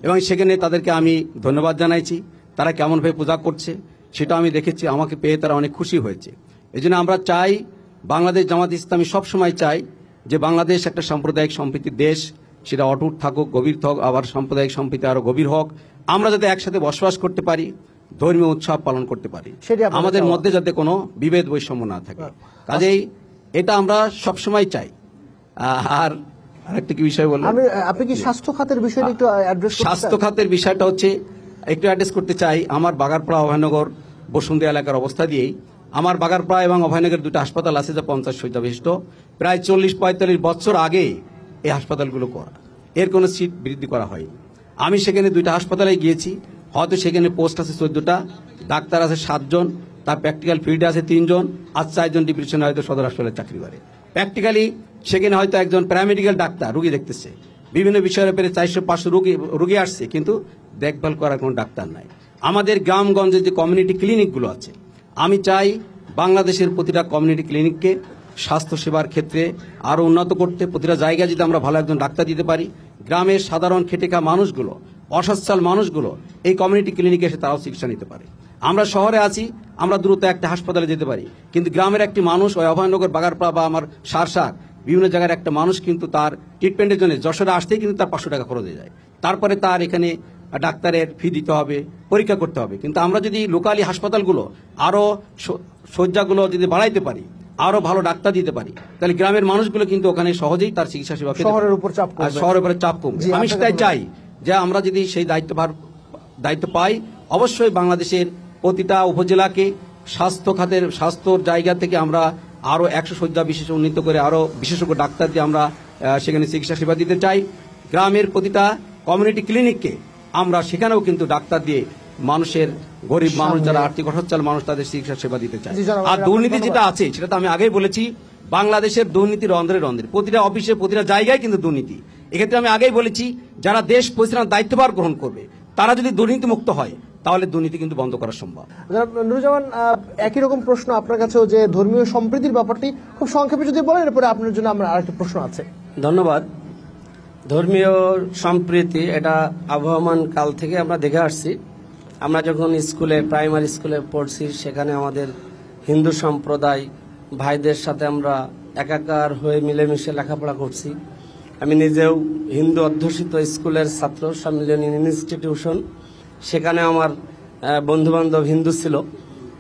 এবং সেখানে তাদেরকে আমি ধন্যবাদ জানাইছি। তারা কেমনভাবে পূজা করছে সেটা আমি দেখেছি, আমাকে পেয়ে তারা অনেক খুশি হয়েছে। এই জন্য আমরা চাই, বাংলাদেশ জামাত ইসলামী সবসময় চাই যে বাংলাদেশ একটা সাম্প্রদায়িক সম্প্রীতির দেশ, সেটা অটুট থাকুক, গভীর থাকুক, আবার সাম্প্রদায়িক সম্প্রীতি আরো গভীর হোক, আমরা যাতে একসাথে বসবাস করতে পারি, ধর্মীয় উৎসব পালন করতে পারি, সেটি আপনাদের আমাদের চাওয়া। মধ্যে যাতে কোনো বিভেদ বৈষম্য না থাকে। কাজেই এটা আমরা সবসময় চাই। আর আরেকটা কি বিষয় বললাম, আপনি কি স্বাস্থ্য খাতের বিষয়টা একটু অ্যাড্রেস করতে চান? স্বাস্থ্য খাতের বিষয়টা হচ্ছে একটু অ্যাড্রেস করতে চাই। আমার বাগারপাড়া অভয়নগর বসুন্ধরা এলাকার অবস্থা দিয়েই আমার বাগারপাড়া এবং অভয়নগর দুটো হাসপাতাল আছে যা 50 শয্যা বিশিষ্ট। প্রায় 40-45 বছর আগে এই হাসপাতালগুলো করা, এর কোনো সিট বৃদ্ধি করা হয়নি। আমি সেখানে দুইটা হাসপাতালে গিয়েছি, হয়তো সেখানে পোস্ট আছে 14টা, ডাক্তার আছে 7 জন, তার প্র্যাকটিক্যাল ফিল্ডে আছে 3 জন, আর 4 জন ডিপ্রেশনে হয়তো সদর হাসপাতালে চাকরি করে। প্র্যাকটিক্যালি সেখানে হয়তো একজন প্যারামেডিক্যাল ডাক্তার রুগী দেখতেছে, বিভিন্ন বিষয়ের উপরে 400-500 রুগী আসছে, কিন্তু দেখভাল করার কোনো ডাক্তার নাই। আমাদের গ্রামগঞ্জে যে কমিউনিটি ক্লিনিকগুলো আছে, আমি চাই বাংলাদেশের প্রতিটা কমিউনিটি ক্লিনিককে স্বাস্থ্য সেবার ক্ষেত্রে আরো উন্নত করতে, প্রতিটা জায়গায় যদি আমরা ভালো একজন ডাক্তার দিতে পারি, গ্রামের সাধারণ খেটে খাওয়া মানুষগুলো, অসচ্ছল মানুষগুলো এই কমিউনিটি ক্লিনিকে এসে তারাও চিকিৎসা নিতে পারে। আমরা শহরে আছি, আমরা দ্রুত একটা হাসপাতালে যেতে পারি, কিন্তু গ্রামের একটি মানুষ ওই অভয়নগর, বাগারপাড়া বা আমার সারসার বিভিন্ন জায়গার একটা মানুষ কিন্তু তার ট্রিটমেন্টের জন্য যশোরে আসতেই কিন্তু তার 500 টাকা খরচ হয়ে যায়। তারপরে তার এখানে ডাক্তারের ফি দিতে হবে, পরীক্ষা করতে হবে। কিন্তু আমরা যদি লোকালি হাসপাতালগুলো আরো শয্যাগুলো যদি বাড়াইতে পারি, আরো ভালো ডাক্তার দিতে পারি, তাহলে গ্রামের মানুষগুলো কিন্তু ওখানে সহজেই তার চিকিৎসা সেবা পেতে পারে। শহরের উপর চাপ কমবে। আর শহরের উপরে চাপ কমবে। জি, আমি আপনাকে সেটাই চাই যে আমরা যদি সেই দায়িত্ব পাই, অবশ্যই বাংলাদেশের প্রতিটা উপজেলাকে স্বাস্থ্যর জায়গা থেকে আমরা আরো 100 শয্যা বিশেষ উন্নীত করে আরো বিশেষজ্ঞ ডাক্তার দিয়ে আমরা সেখানে চিকিৎসা সেবা দিতে চাই। গ্রামের প্রতিটা কমিউনিটি ক্লিনিককে আমরা সেখানেও কিন্তু ডাক্তার দিয়ে মানুষের, গরিব মানুষ যারা আর্থিক অসচ্ছল মানুষ, তাদের চিকিৎসা সেবা দিতে চাই। জি, জনাব, আর আপনাকে দুর্নীতি ধন্যবাদ। যেটা আছে সেটা তো আমি আগেই বলেছি, বাংলাদেশের দুর্নীতি রন্ধ্রে রন্ধ্রে, প্রতিটা অফিসে প্রতিটা জায়গায় কিন্তু দুর্নীতি। এক্ষেত্রে আমি আগেই বলেছি, যারা দেশ পরিচালনার দায়িত্বভার গ্রহণ করবে তারা যদি দুর্নীতি মুক্ত হয়, তাহলে দুর্নীতি কিন্তু বন্ধ করা সম্ভব। জনাব নুরুজ্জামান, একই রকম প্রশ্ন আপনার কাছেও, যে ধর্মীয় সম্প্রীতির ব্যাপারটি খুব সংক্ষেপে যদি বলেন, এরপরে আপনার জন্য আমার আরেকটা প্রশ্ন আছে। ধন্যবাদ। ধর্মীয় সম্প্রীতি এটা আবহমান কাল থেকে আমরা দেখে আসছি। আমরা যখন স্কুলে, প্রাইমারি স্কুলে পড়ছি, সেখানে আমাদের হিন্দু সম্প্রদায় ভাইদের সাথে আমরা একাকার হয়ে মিলেমিশে লেখাপড়া করছি। আমি নিজেও হিন্দু অধ্যুষিত স্কুলের ছাত্র, সম্মিলনী ইনস্টিটিউশন, সেখানে আমার বন্ধু বান্ধব হিন্দু ছিল।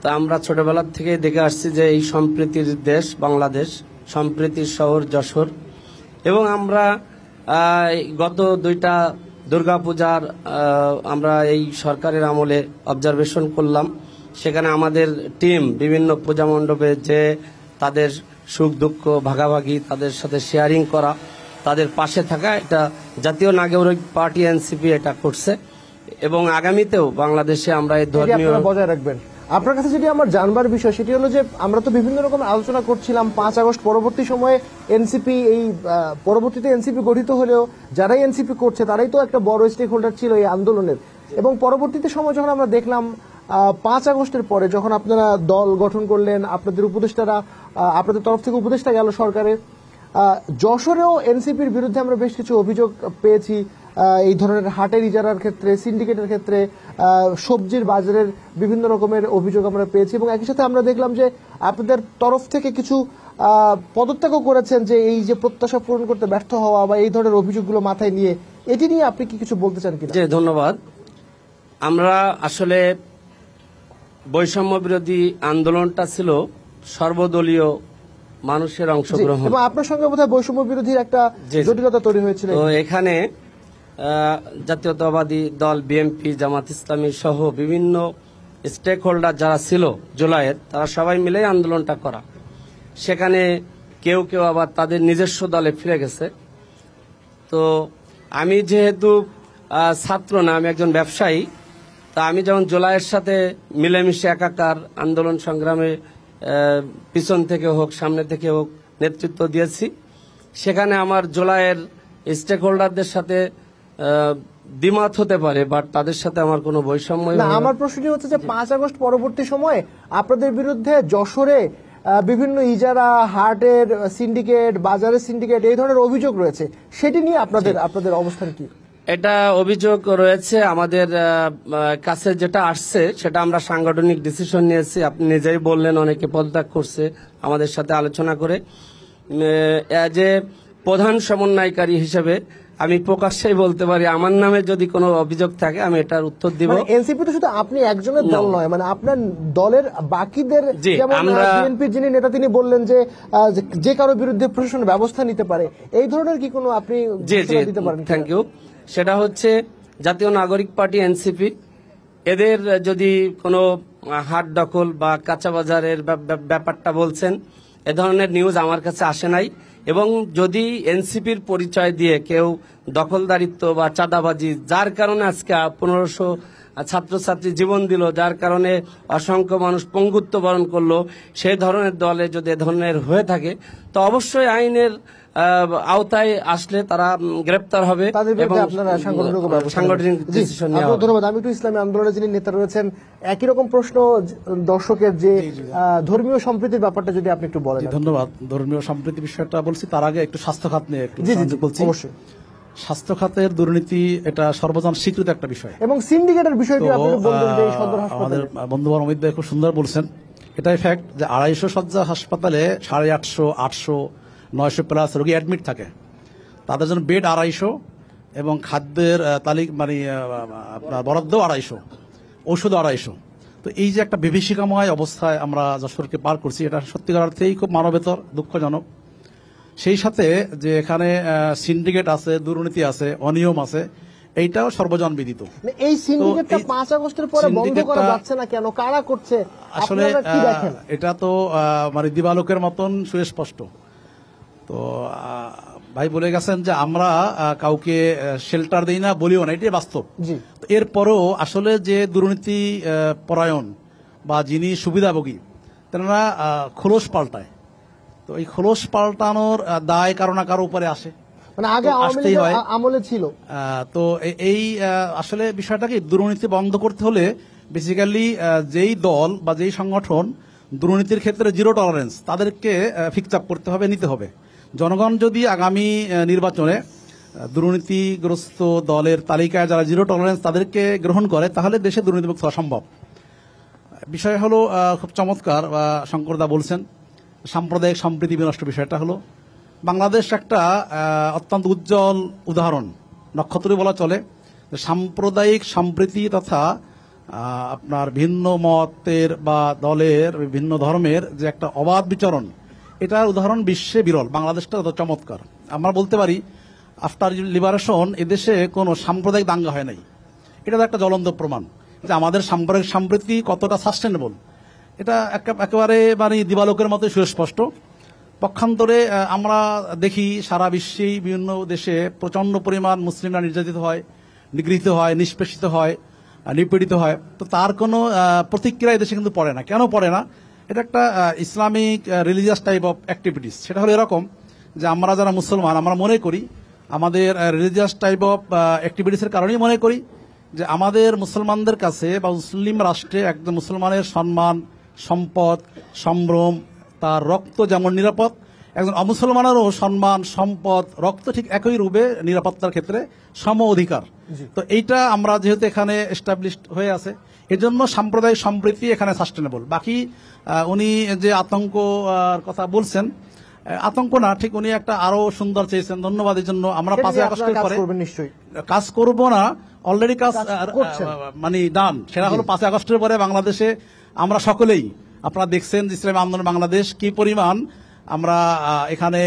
তা আমরা ছোটবেলার থেকে দেখে আসছি যে এই সম্প্রীতির দেশ বাংলাদেশ, সম্প্রীতির শহর যশোর। এবং আমরা গত 2টা দুর্গাপূজার আমরা এই সরকারের আমলে অবজারভেশন করলাম। সেখানে আমাদের টিম বিভিন্ন পূজা মণ্ডপে যে তাদের সুখ দুঃখ ভাগাভাগি, তাদের সাথে শেয়ারিং করা, তাদের পাশে থাকা, এটা জাতীয় নাগরিক পার্টি এনসিপি এটা করছে। এবং আগামীতেও বাংলাদেশে আমরা এই এটি ধর্মীয় আপনারা বজায় রাখবেন। আপনার কাছে যেটি আমার জানবার বিষয় সেটি হলো যে আমরা তো বিভিন্ন রকম আলোচনা করছিলাম 5 আগস্ট পরবর্তী সময়ে এনসিপি, এই পরবর্তীতে এনসিপি গঠিত হলেও যারাই এনসিপি করছে তারাই তো একটা বড় স্টেক হোল্ডার ছিল এই আন্দোলনের। এবং পরবর্তীতে সময় যখন আমরা দেখলাম 5 আগস্টের পরে যখন আপনারা দল গঠন করলেন, আপনাদের উপদেষ্টারা, আপনাদের তরফ থেকে উপদেষ্টা গেল সরকারে, যশোরেও এনসিপির বিরুদ্ধে আমরা বেশ কিছু অভিযোগ পেয়েছি। এই ধরনের হাটের ইজারার ক্ষেত্রে, সিন্ডিকেটের ক্ষেত্রে, সবজির বাজারের বিভিন্ন রকমের অভিযোগ আমরা পেয়েছি। এবং একই সাথে আমরা দেখলাম যে আপনাদের তরফ থেকে কিছু পদত্যাগও করেছেন, যে এই যে প্রত্যাশা পূরণ করতে ব্যর্থ হওয়া বা এই ধরনের অভিযোগগুলো মাথায় নিয়ে, এটি নিয়ে আপনি কি কিছু বলতে চান কিনা? জি, ধন্যবাদ। আমরা আসলে বৈষম্য বিরোধী আন্দোলনটা ছিল সর্বদলীয় মানুষের অংশগ্রহণ। এবং আপনার সঙ্গে বোধহয় বৈষম্য বিরোধীর একটা জি, জি। জটিলতা তৈরি হয়েছিল। তো এখানে জাতীয়তাবাদী দল, বিএনপি, জামাত ইসলামী সহ বিভিন্ন স্টেক হোল্ডার যারা ছিল জুলাইয়ের, তারা সবাই মিলে আন্দোলনটা করা। সেখানে কেউ কেউ আবার তাদের নিজস্ব দলে ফিরে গেছে। তো আমি যেহেতু ছাত্র না, আমি একজন ব্যবসায়ী, তা আমি যখন জুলাইয়ের সাথে মিলেমিশে একাকার আন্দোলন সংগ্রামে পিছন থেকে হোক সামনে থেকে হোক নেতৃত্ব দিয়েছি, সেখানে আমার জুলাইয়ের স্টেক হোল্ডারদের সাথে দ্বিমত হতে পারে, বাট তাদের সাথে আমার কোনো বৈষম্য না, আমার প্রশ্নটি হচ্ছে যে 5 আগস্ট পরবর্তী সময়ে আপনাদের বিরুদ্ধে যশোরে বিভিন্ন ইজারা, হাটের সিন্ডিকেট, বাজারের সিন্ডিকেট, এই ধরনের অভিযোগ রয়েছে, সেটি নিয়ে আপনাদের অবস্থান কি? এটা অভিযোগ রয়েছে আমাদের কাছে, যেটা আসছে সেটা আমরা সাংগঠনিক ডিসিশন নিয়েছি। আপনি নিজেই বললেন অনেকে পদত্যাগ করছে আমাদের সাথে আলোচনা করে। এজ এ প্রধান সমন্বয়কারী হিসেবে আমি প্রকাশ্যেই বলতে পারি, আমার নামে যদি কোনো অভিযোগ থাকে আমি এটার উত্তর দিব। এনসিপি তো শুধু আপনি একজনের দল নয়, মানে আপনার দলের বাকিদের, যেমন বিএনপির যিনি নেতা তিনি বললেন যে কারো বিরুদ্ধে প্রশাসন ব্যবস্থা নিতে পারে, এই ধরনের কি কোনো আপনি দিতে পারেন? Thank you. সেটা হচ্ছে জাতীয় নাগরিক পার্টি এনসিপি, এদের যদি কোনো হাট দখল বা কাঁচা বাজারের ব্যাপারটা বলছেন, এ ধরনের নিউজ আমার কাছে আসে নাই। এবং যদি এনসিপির পরিচয় দিয়ে কেউ দখলদারিত্ব বা চাঁদাবাজি, যার কারণে আজকে 1500 ছাত্রছাত্রী জীবন দিল, যার কারণে অসংখ্য মানুষ পঙ্গুত্ব বরণ করলো, সেই ধরনের দলে যদি এ ধরনের হয়ে থাকে তো অবশ্যই আইনের আওতায় আসলে তারা গ্রেপ্তার হবে এবং সাংগঠনিক ডিসিশন নেওয়া হবে। ধন্যবাদ। আমি একটু ইসলামী আন্দোলনের যিনি নেতা রয়েছেন, একই রকম প্রশ্ন দর্শকের, যে ধর্মীয় সম্প্রীতির ব্যাপারটা যদি আপনি একটু বলেন। ধন্যবাদ। ধর্মীয় সম্প্রীতি বিষয়টা বলছি, তার আগে একটু স্বাস্থ্য খাত নিয়ে একটু বলছি। অবশ্যই স্বাস্থ্য খাতের দুর্নীতি এটা সর্বজন স্বীকৃত একটা বিষয়, এবং সিন্ডিকেটের বিষয়টি আপনি বলবেন যে সদর হাসপাতালে আমাদের বন্ধু অমিত ভাই খুব সুন্দর বলছেন। এটাই ফ্যাক্ট যে 250 শয্যা হাসপাতালে 850, 800, 900 প্লাস রোগী অ্যাডমিট থাকে। তাদের জন্য বেড 250 এবং খাদ্যের বরাদ্দ 250, ঔষধ 250। তো এই যে একটা বিভীষিকাময় অবস্থায় আমরা যশোরকে পার করছি, এটা সত্যিকার অর্থেই খুব মানবেতর, দুঃখজনক। সেই সাথে যে এখানে সিন্ডিকেট আছে, দুর্নীতি আছে, অনিয়ম আছে, এইটাও সর্বজন বিদিত। এই সিন্ডিকেটটা 5 আগস্টের পরে বন্ধ করা যাচ্ছে না কেন? কারা করছে আসলে? এটা তো দিবালোকের মতন সুস্পষ্ট। তো ভাই বলে গেছেন যে আমরা কাউকে শেল্টার দেই না, বলিও না, এটাই বাস্তব। এরপরও আসলে যে দুর্নীতি পরায়ণ বা যিনি সুবিধাভোগী, তেনারা খোলস পাল্টায়। তো এই খোলস পাল্টানোর দায় কারো না কারো উপরে আসে, মানে আগে আমলে ছিল। তো এই আসলে বিষয়টা কি, দুর্নীতি বন্ধ করতে হলে বেসিক্যালি যেই দল বা যেই সংগঠন দুর্নীতির ক্ষেত্রে জিরো টলারেন্স, তাদেরকে ফিক্স আপ করতে হবে, নিতে হবে। জনগণ যদি আগামী নির্বাচনে দুর্নীতিগ্রস্ত দলের তালিকায় যারা জিরো টলারেন্স তাদেরকে গ্রহণ করে, তাহলে দেশে দুর্নীতিমুক্ত হওয়া সম্ভব। বিষয় হলো খুব চমৎকার শঙ্করদা বলছেন, সাম্প্রদায়িক সম্প্রীতি বিনষ্ট। বিষয়টা হলো বাংলাদেশ একটা অত্যন্ত উজ্জ্বল উদাহরণ, নক্ষত্রই বলা চলে। সাম্প্রদায়িক সম্প্রীতি তথা আপনার ভিন্ন মতের বা দলের, ভিন্ন ধর্মের যে একটা অবাধ বিচরণ, এটার উদাহরণ বিশ্বে বিরল। বাংলাদেশটা তত চমৎকার। আমরা বলতে পারি আফটার লিবারেশন এদেশে কোনো সাম্প্রদায়িক দাঙ্গা হয় নাই। এটা তো একটা জ্বলন্ত প্রমাণ যে আমাদের সাম্প্রদায়িক সম্প্রীতি কতটা সাস্টেনেবল। এটা একেবারে দিবালোকের মতো সুস্পষ্ট। পক্ষান্তরে আমরা দেখি সারা বিশ্বেই বিভিন্ন দেশে প্রচন্ড পরিমাণ মুসলিমরা নির্যাতিত হয়, নিগৃহীত হয়, নিষ্পেষিত হয়, নিপীড়িত হয়। তো তার কোনো প্রতিক্রিয়া দেশে কিন্তু পড়ে না। কেন পড়ে না? এটা একটা Islamic religious type of activities. সেটা হলো এরকম যে আমরা যারা মুসলমান, আমরা মনে করি আমাদের রিলিজিয়াস টাইপ অফ অ্যাক্টিভিটিসের কারণেই মনে করি যে আমাদের মুসলমানদের কাছে বা মুসলিম রাষ্ট্রে একজন মুসলমানের সম্মান, সম্পদ, সম্ভ্রম, তার রক্ত যেমন নিরাপদ, একজন অমুসলমানেরও সম্মান, সম্পদ, রক্ত ঠিক একই রূপে নিরাপত্তার ক্ষেত্রে সম অধিকার। তো এইটা আমরা যেহেতু এখানে এস্টাবলিশড হয়ে আছে, এজন্য সাম্প্রদায়িক সম্প্রীতি এখানে সাস্টেনেবল। বাকি উনি যে আতঙ্ক কথা বলছেন, আতঙ্ক না, ঠিক উনি একটা আরো সুন্দর চেয়েছেন, ধন্যবাদ। এই জন্য আমরা 5 আগস্টের পরে কাজ করব না, অলরেডি কাজ ডান। সেটা হলো 5 আগস্টের পরে বাংলাদেশে আমরা সকলেই, আপনারা দেখছেন ইসলামী আন্দোলন বাংলাদেশ কি পরিমাণ আমরা এখানে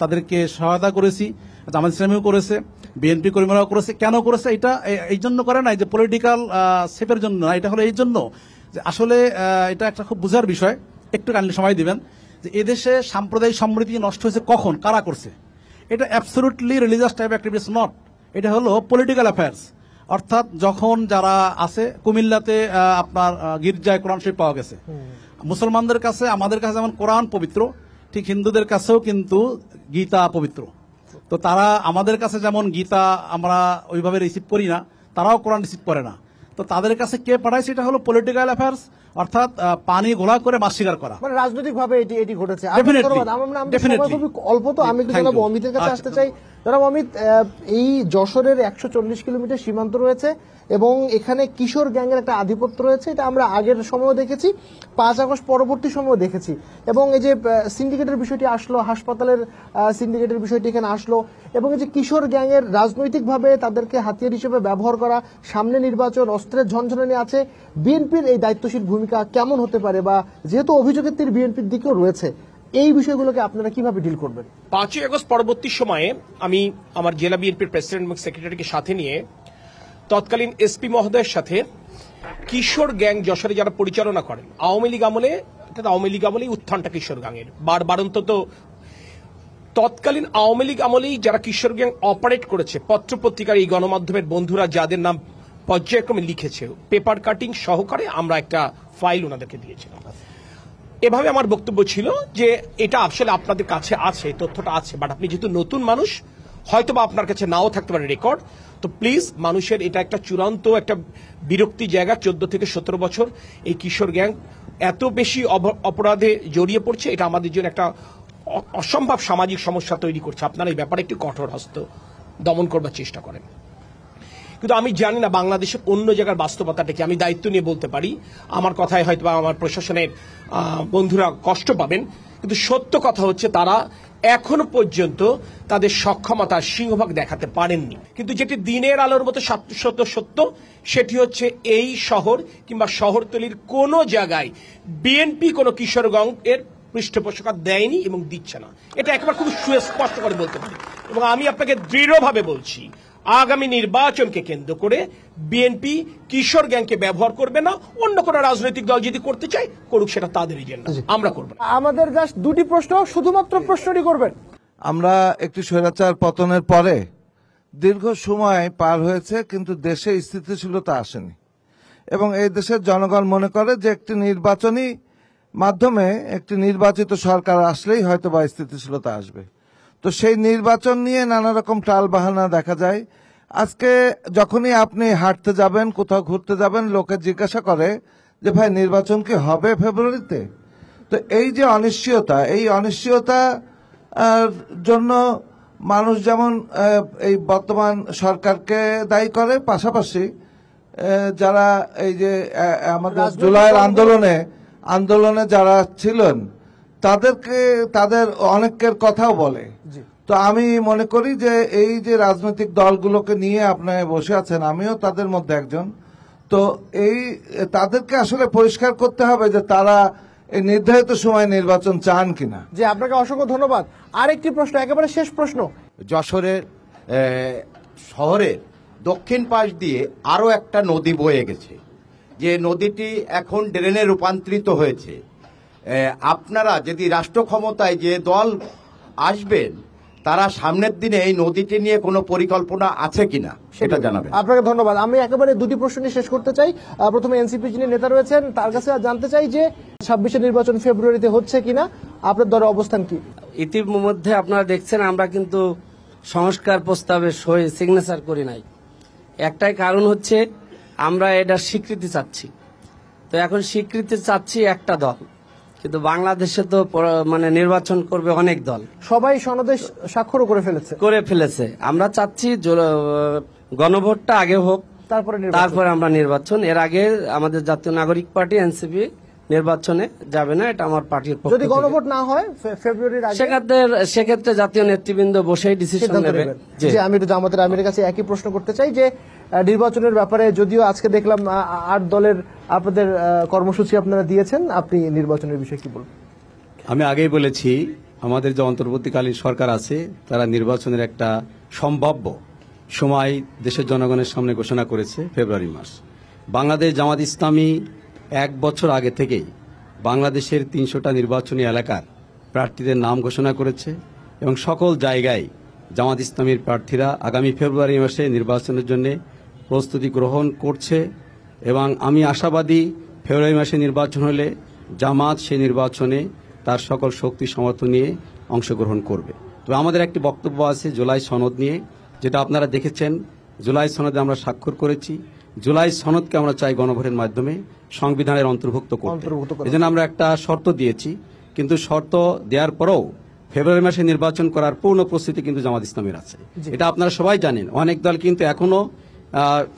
তাদেরকে সহায়তা করেছি, জামাত ইসলামীও করেছে, বিএনপি কর্মীরাও করেছে। কেন করেছে? এটা এই জন্য করে নাই যে পলিটিক্যাল সেফের জন্য না, এটা হলো এই জন্য যে আসলে এটা একটা খুব বুঝার বিষয়। একটু কাইন্ডলি সময় দিবেন যে এদেশে সাম্প্রদায়িক সম্প্রীতি নষ্ট হয়েছে কখন, কারা করছে? এটা absolutely religious type activities not, এটা হলো পলিটিক্যাল অ্যাফেয়ার্স। অর্থাৎ যখন যারা আছে, কুমিল্লাতে আপনার গির্জায় কোরআন শরীফ পাওয়া গেছে। মুসলমানদের কাছে, আমাদের কাছে যেমন কোরআন পবিত্র, ঠিক হিন্দুদের কাছেও কিন্তু গীতা পবিত্র। তো তারা আমাদের কাছে যেমন গীতা আমরা ওইভাবে রিসিভ করি না, তারাও কোরআন রিসিভ করে না। তো তাদের কাছে কে পাঠায়? সেটা হলো পলিটিক্যাল অ্যাফেয়ার্স। অর্থাৎ পানি ঘোলা করে মাছ শিকার করা। মানে রাজনৈতিক ভাবে এটি এটি ঘটেছে। Definitely, আমরা definitely. খুবই অল্প, তো আমি একটু Thank জনাব you. অমিতের কাছে আচ্ছা। আসতে চাই। জনাব অমিত, এই যশোরের 140 কিলোমিটার সীমান্ত রয়েছে এবং এখানে কিশোর গ্যাংয়ের একটা আধিপত্য রয়েছে, এটা আমরা আগের সময়ও দেখেছি, 5 আগস্ট পরবর্তী সময়ও দেখেছি। এবং এই যে সিন্ডিকেটের বিষয়টি আসলো, হাসপাতালের সিন্ডিকেটের বিষয়টি এখানে আসলো, এবং এই যে কিশোর গ্যাংয়ের রাজনৈতিকভাবে তাদেরকে হাতিয়ার হিসেবে ব্যবহার করা, সামনে নির্বাচন, অস্ত্রের ঝনঝনানি আছে, বিএনপির এই দায়িত্বশীল ভূমিকা কেমন হতে পারে, বা যেহেতু অভিযোগের তীর বিএনপির দিকেও রয়েছে, এই বিষয়গুলোকে আপনারা কিভাবে ডিল করবেন? 5ই আগস্ট পরবর্তী সময়ে আমি আমার জেলা বিএনপির প্রেসিডেন্ট এবং সেক্রেটারিকে সাথে নিয়ে তৎকালীন এসপি মহোদয়ের সাথে কিশোর গ্যাং যশোরে যারা পরিচালনা করেন, আওয়ামী লীগ আমলেই উত্থানটা কিশোর গ্যাংয়ের বার অন্তত তৎকালীন আওয়ামী লীগ আমলেই যারা কিশোর গ্যাং অপারেট করেছে, পত্রপত্রিকার এই গণমাধ্যমের বন্ধুরা যাদের নাম পর্যায়ক্রমে লিখেছে, পেপার কাটিং সহকারে আমরা একটা ফাইল ওনাদেরকে দিয়েছিলাম। এভাবে আমার বক্তব্য ছিল যে এটা আসলে আপনাদের কাছে আছে, তথ্যটা আছে, বাট আপনি যেহেতু নতুন মানুষ, হয়তো বা আপনার কাছে নাও থাকতে পারে রেকর্ড, তো প্লিজ মানুষের এটা একটা চূড়ান্ত একটা বিরক্তি জায়গা। 14 থেকে 17 বছর এই কিশোর গ্যাং এত বেশি অপরাধে জড়িয়ে পড়ছে, এটা আমাদের জন্য একটা অসম্ভব সামাজিক সমস্যা তৈরি করছে। আপনারা এই ব্যাপারে একটু কঠোর হস্ত দমন করবার চেষ্টা করেন। কিন্তু আমি জানি না বাংলাদেশের অন্য জায়গার বাস্তবতাটা কি, আমি দায়িত্ব নিয়ে বলতে পারি, আমার কথায় হয়তো আমার প্রশাসনের বন্ধুরা কষ্ট পাবেন, কিন্তু সত্য কথা হচ্ছে তারা এখনো পর্যন্ত তাদের সক্ষমতার সিংহভাগ দেখাতে পারেননি। কিন্তু যেটি দিনের আলোর মতো সত্য সেটি হচ্ছে এই শহর কিংবা শহরতলির কোনো জায়গায় বিএনপি কোনো কিশোরগঞ্জের পৃষ্ঠপোষকতা দেয়নি এবং দিচ্ছে না। এটা একবার খুব সুস্পষ্ট করে বলতে পারি, এবং আমি আপনাকে দৃঢ়ভাবে বলছি, আগামী নির্বাচনকে কেন্দ্র করে বিএনপি কিশোর গ্যাংকে ব্যবহার করবে না। অন্য কোনো রাজনৈতিক দল যদি করতে চায় করুক, সেটা তাদের এজেন্ডা, আমরা করব না। আমাদের জাস্ট দুটি প্রশ্ন, শুধুমাত্র প্রশ্নটি করবেন। আমরা একটি স্বৈরাচার পতনের পরে দীর্ঘ সময় পার হয়েছে, কিন্তু দেশে স্থিতিশীলতা আসেনি, এবং এই দেশের জনগণ মনে করে যে একটি নির্বাচনী মাধ্যমে একটি নির্বাচিত সরকার আসলেই হয়তো বা স্থিতিশীলতা আসবে। তো সেই নির্বাচন নিয়ে নানা রকম টাল বাহানা দেখা যায়। আজকে যখনই আপনি হাঁটতে যাবেন, কোথাও ঘুরতে যাবেন, লোকে জিজ্ঞাসা করে যে ভাই নির্বাচন কি হবে ফেব্রুয়ারিতে? তো এই যে অনিশ্চয়তা, এই অনিশ্চয়তা জন্য মানুষ যেমন এই বর্তমান সরকারকে দায়ী করে, পাশাপাশি যারা এই যে আমাদের জুলাইয়ের আন্দোলনে যারা ছিলেন তাদের অনেকের কথাও বলে। তো আমি মনে করি যে এই যে রাজনৈতিক দলগুলোকে নিয়ে আপনি বসে আছেন, আমিও তাদের মধ্যে একজন, তো তাদেরকে আসলে পরিষ্কার করতে হবে যে তারা এই নির্ধারিত সময় নির্বাচন চান কিনা। যে আপনাকে অসংখ্য ধন্যবাদ। আরেকটি প্রশ্ন, একেবারে শেষ প্রশ্ন। যশোরের শহরের দক্ষিণ পাশ দিয়ে আরো একটা নদী বয়ে গেছে, যে নদীটি এখন ড্রেনে রূপান্তরিত হয়েছে। আপনারা যদি রাষ্ট্র ক্ষমতায় যে দল আসবেন, তারা সামনের দিনে এই নদীটি নিয়ে কোনো পরিকল্পনা আছে কিনা সেটা জানাবেন। আপনাকে ধন্যবাদ। আমি একেবারে দুটি প্রশ্ন নিয়ে শেষ করতে চাই। প্রথমে এনসিপি যিনি নেতা রয়েছেন তার কাছে জানতে চাই যে 26 নির্বাচন ফেব্রুয়ারিতে হচ্ছে কিনা, আপনার দলের অবস্থান কি? ইতিমধ্যে আপনারা দেখছেন আমরা কিন্তু সংস্কার প্রস্তাবে সই সিগনেচার করি নাই। একটাই কারণ হচ্ছে আমরা এটার স্বীকৃতি চাচ্ছি। তো এখন স্বীকৃতি চাচ্ছি একটা দল, কিন্তু বাংলাদেশে তো মানে নির্বাচন করবে অনেক দল, সবাই সনদে স্বাক্ষরও করে ফেলেছে। আমরা চাচ্ছি গণভোটটা আগে হোক, তারপরে আমরা নির্বাচন। এর আগে আমাদের জাতীয় নাগরিক পার্টি এনসিপি নির্বাচনে যাবে না, এটা আমার পার্টির পক্ষ যদি গণভোট না হয় ফেব্রুয়ারির আগে, সেক্ষেত্রে জাতীয় নেতৃবৃন্দ বসেই ডিসিশন নেবে। যে আমি একটু জামাতের আমিরের কাছে একই প্রশ্ন করতে চাই যে নির্বাচনের ব্যাপারে যদিও আজকে দেখলাম 8 দলের আপনাদের কর্মসূচি আপনারা দিয়েছেন, আপনি নির্বাচনের বিষয়ে কি বলবেন? আমি আগেই বলেছি, আমাদের যে অন্তর্বর্তীকালীন সরকার আছে তারা নির্বাচনের একটা সম্ভাব্য সময় দেশের জনগণের সামনে ঘোষণা করেছে ফেব্রুয়ারি মাস। বাংলাদেশ জামাত ইসলামী 1 বছর আগে থেকেই বাংলাদেশের 300টা নির্বাচনী এলাকার প্রার্থীদের নাম ঘোষণা করেছে, এবং সকল জায়গায় জামাত ইসলামীর প্রার্থীরা আগামী ফেব্রুয়ারি মাসে নির্বাচনের জন্য প্রস্তুতি গ্রহণ করছে। এবং আমি আশাবাদী ফেব্রুয়ারি মাসে নির্বাচন হলে জামাত সেই নির্বাচনে তার সকল শক্তি সমর্থন নিয়ে অংশগ্রহণ করবে। তো আমাদের একটি বক্তব্য আছে জুলাই সনদ নিয়ে, যেটা আপনারা দেখেছেন। জুলাই সনদে আমরা স্বাক্ষর করেছি জুলাই সনদকে আমরা চাই গণভোটের মাধ্যমে সংবিধানের অন্তর্ভুক্ত করতে। এই জন্য আমরা একটা শর্ত দিয়েছি, কিন্তু শর্ত দেওয়ার পরেও ফেব্রুয়ারি মাসে নির্বাচন করার পূর্ণ প্রস্তুতি কিন্তু জামাত ইসলামের আছে। এটা আপনারা সবাই জানেন। অনেক দল কিন্তু এখনো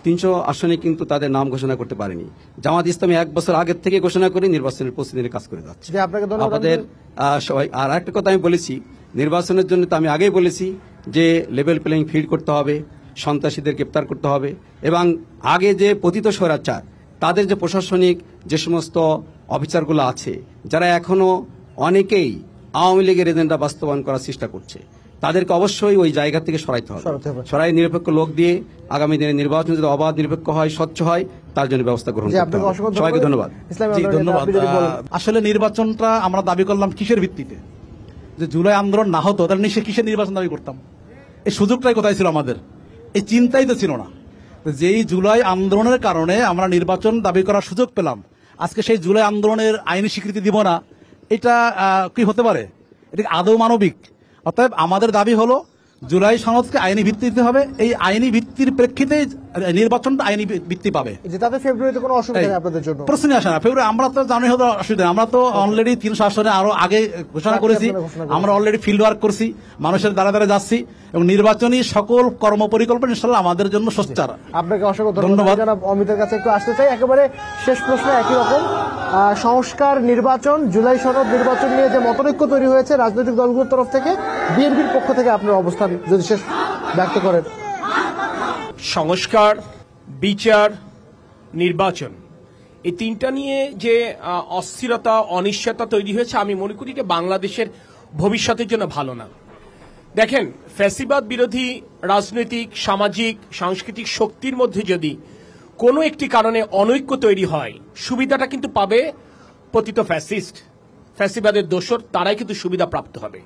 300 আসনে কিন্তু তাদের নাম ঘোষণা করতে পারেনি। জামাত ইসলামী 1 বছর আগের থেকে ঘোষণা করে নির্বাচনের প্রস্তুতির কাজ করে যাচ্ছে। আমাদের সবাই আর একটা কথা আমি বলেছি, নির্বাচনের জন্য তো আমি আগেই বলেছি যে লেভেল প্লেইং ফিল্ড করতে হবে, সন্ত্রাসীদের গ্রেপ্তার করতে হবে, এবং আগে যে পতিত স্বৈরাচার তাদের যে প্রশাসনিক যে সমস্ত অফিসারগুলো আছে যারা এখনো অনেকেই আওয়ামী লীগের এজেন্ডা বাস্তবায়ন করার চেষ্টা করছে, তাদেরকে অবশ্যই ওই জায়গা থেকে সরাইতে হবে। সরাই নিরপেক্ষ লোক দিয়ে আগামী দিনে নির্বাচন যদি অবাধ নিরপেক্ষ হয়, স্বচ্ছ হয়, তার জন্য ব্যবস্থা গ্রহণ করতে হবে। সবাইকে ধন্যবাদ। ধন্যবাদ। আসলে নির্বাচনটা আমরা দাবি করলাম কিসের ভিত্তিতে? যে জুলাই আন্দোলন না হতো তাহলে নিশ্চয়ই কিসের নির্বাচন দাবি করতাম? এই সুযোগটাই কোথায় ছিল আমাদের? এই চিন্তাই তো ছিল না। যেই জুলাই আন্দোলনের কারণে আমরা নির্বাচন দাবি করার সুযোগ পেলাম, আজকে সেই জুলাই আন্দোলনের আইনি স্বীকৃতি দিব না, এটা কি হতে পারে? এটা আদৌ মানবিক? অতএব আমাদের দাবি হলো জুলাই সনদকে আইনি ভিত্তি দিতে হবে। এই আইনি ভিত্তির প্রেক্ষিতে নির্বাচনটা আইনি ভিত্তি পাবে। ফেব্রুয়ারিতে কোনো অসুবিধা নেই আপনাদের জন্য? প্রশ্নই আসে না। ফেব্রুয়ারি আমরা তো জানি হয়তো অসুবিধা, আমরা তো অলরেডি 300 আসনে আরো আগে ঘোষণা করেছি। আমরা অলরেডি ফিল্ড ওয়ার্ক করছি, মানুষের দ্বারা দ্বারা যাচ্ছি, এবং নির্বাচনী সকল কর্মপরিকল্পনা ইনশাল্লাহ আমাদের জন্য সোচ্চার। আপনাকে অসংখ্য ধন্যবাদ। অমিতের কাছে একটু আসতে চাই, একেবারে শেষ প্রশ্ন একই রকম। সংস্কার, নির্বাচন, জুলাই সনদ নির্বাচন নিয়ে যে মতৈক্য তৈরি হয়েছে রাজনৈতিক দলগুলোর তরফ থেকে, বিএনপির পক্ষ থেকে আপনার অবস্থান যদি শেষ ব্যক্ত করেন। সংস্কার, বিচার, নির্বাচন, এই তিনটা নিয়ে যে অস্থিরতা, অনিশ্চয়তা তৈরি হয়েছে, আমি মনে করি যে বাংলাদেশের ভবিষ্যতের জন্য ভালো না। দেখেন, ফ্যাসিবাদ বিরোধী রাজনৈতিক, সামাজিক, সাংস্কৃতিক শক্তির মধ্যে যদি কোনো একটি কারণে অনৈক্য তৈরি হয়, সুবিধাটা কিন্তু পাবে পতিত ফ্যাসিস্ট, ফ্যাসিবাদের দোসর, তারাই কিন্তু সুবিধা প্রাপ্ত হবে।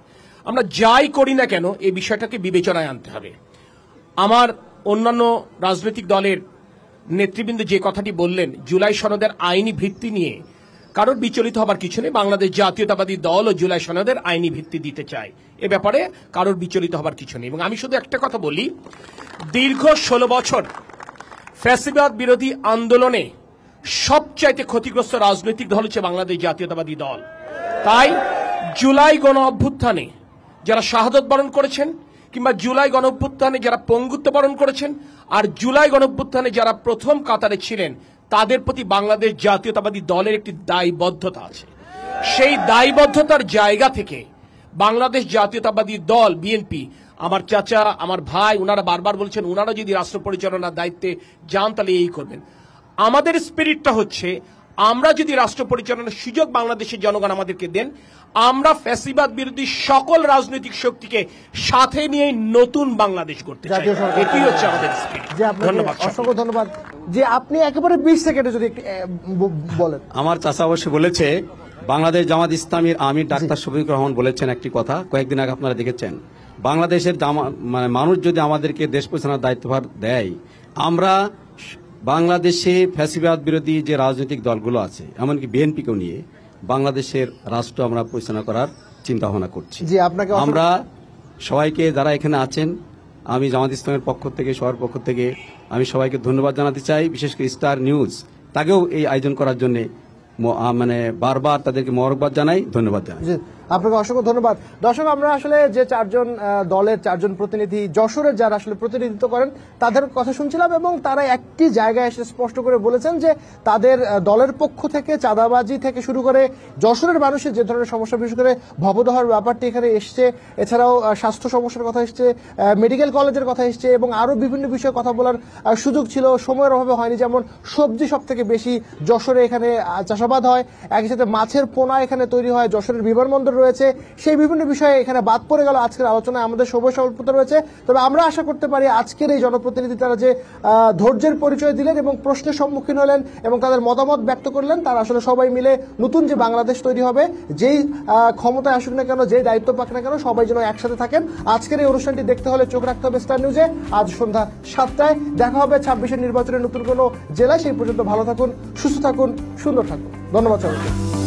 আমরা যাই করি না কেন এই বিষয়টাকে বিবেচনায় আনতে হবে। আমার অন্যান্য রাজনৈতিক দলের নেতৃবৃন্দ যে কথাটি বললেন, জুলাই সনদের আইনি ভিত্তি নিয়ে কারোর বিচলিত হবার কিছু নেই। বাংলাদেশ জাতীয়তাবাদী দল ও জুলাই সনদের আইনি ভিত্তি দিতে চায়, এ ব্যাপারে কারোর বিচলিত হবার কিছু নেই। এবং আমি শুধু একটা কথা বলি, দীর্ঘ 16 বছর ফ্যাসিবাদ বিরোধী আন্দোলনে সবচাইতে ক্ষতিগ্রস্ত রাজনৈতিক দল হচ্ছে বাংলাদেশ জাতীয়তাবাদী দল। তাই জুলাই গণ অভ্যুত্থানে যারা শাহাদত বরণ করেছেন, কিংবা জুলাই গণ অভ্যুত্থানে যারা পঙ্গুত্ব বরণ করেছেন, আর জুলাই গণ অভ্যুত্থানে যারা প্রথম কাতারে ছিলেন, তাদের প্রতি বাংলাদেশ জাতীয়তাবাদী দলের একটি দায়বদ্ধতা আছে। সেই দায়বদ্ধতার জায়গা থেকে বাংলাদেশ জাতীয়তাবাদী দল, বিএনপি, আমার চাচা, আমার ভাই, ওনারা বারবার বলছেন ওনারা যদি রাষ্ট্র পরিচালনার দায়িত্বে যান তাহলে এই করবেন। আমাদের স্পিরিটটা হচ্ছে, আমরা যদি রাষ্ট্র পরিচালনার সুযোগ বাংলাদেশের জনগণ আমাদেরকে দেন, আমরা ফ্যাসিবাদ বিরোধী সকল রাজনৈতিক শক্তিকে সাথে নিয়ে নতুন বাংলাদেশ করতে চাই। এটি হচ্ছে আমাদের স্পিরিট। ধন্যবাদ, অসংখ্য ধন্যবাদ। যে আপনি একেবারে 20 সেকেন্ডে যদি বলেন। আমার চাচা অবশ্যই বলেছে, বাংলাদেশ জামাত ইসলামীর আমির ডাক্তার শফিকুর রহমান বলেছেন একটি কথা, কয়েকদিন আগে আপনারা দেখেছেন, বাংলাদেশের মানুষ যদি আমাদেরকে দেশ পরিচালনার দায়িত্বভার দেয়, আমরা বাংলাদেশে ফ্যাসিবাদ বিরোধী যে রাজনৈতিক দলগুলো আছে, এমনকি বিএনপিকেও নিয়ে বাংলাদেশের রাষ্ট্র আমরা পরিচালনা করার চিন্তা ভাবনা করছি। আমরা সবাইকে যারা এখানে আছেন, আমি জামাত ইসলামের পক্ষ থেকে, সবার পক্ষ থেকে আমি সবাইকে ধন্যবাদ জানাতে চাই। বিশেষ করে স্টার নিউজ, তাকেও এই আয়োজন করার জন্য বারবার তাদেরকে মোবারকবাদ জানাই, ধন্যবাদ জানাই। আপনাকে অসংখ্য ধন্যবাদ। দর্শক, আমরা আসলে যে 4 জন দলের 4 জন প্রতিনিধি যশোরের যারা আসলে প্রতিনিধিত্ব করেন তাদের কথা শুনছিলাম, এবং তারা একটি জায়গায় এসে স্পষ্ট করে বলেছেন যে তাদের দলের পক্ষ থেকে চাঁদাবাজি থেকে শুরু করে যশোরের মানুষের যে ধরনের সমস্যা, বিশেষ করে ভবদহর ব্যাপারটি এখানে এসছে, এছাড়াও স্বাস্থ্য সমস্যার কথা এসছে, মেডিকেল কলেজের কথা এসছে, এবং আরো বিভিন্ন বিষয়ে কথা বলার সুযোগ ছিল, সময়ের অভাবে হয়নি। যেমন সবজি সব থেকে বেশি যশোরে এখানে চাষাবাদ হয়, একই সাথে মাছের পোনা এখানে তৈরি হয়, যশোরের বিমানবন্দর রয়েছে, সেই বিভিন্ন বিষয়ে এখানে বাদ পড়ে গেল আজকের আলোচনায়। আমাদের সময় স্বল্পতা রয়েছে, তবে আমরা আশা করতে পারি আজকের এই জনপ্রতিনিধি তারা যে ধৈর্যের পরিচয় দিলেন এবং প্রশ্নের সম্মুখীন হলেন এবং তাদের মতামত ব্যক্ত করলেন, তারা আসলে সবাই মিলে নতুন যে বাংলাদেশ তৈরি হবে, যেই ক্ষমতায় আসুক না কেন, যেই দায়িত্ব পাক না কেন, সবাই যেন একসাথে থাকেন। আজকের এই অনুষ্ঠানটি দেখতে হলে চোখ রাখতে হবে স্টার নিউজে। আজ সন্ধ্যা 7টায় দেখা হবে 26-এর নির্বাচনের নতুন কোনো জেলায়। সেই পর্যন্ত ভালো থাকুন, সুস্থ থাকুন, সুন্দর থাকুন। ধন্যবাদ সবাইকে।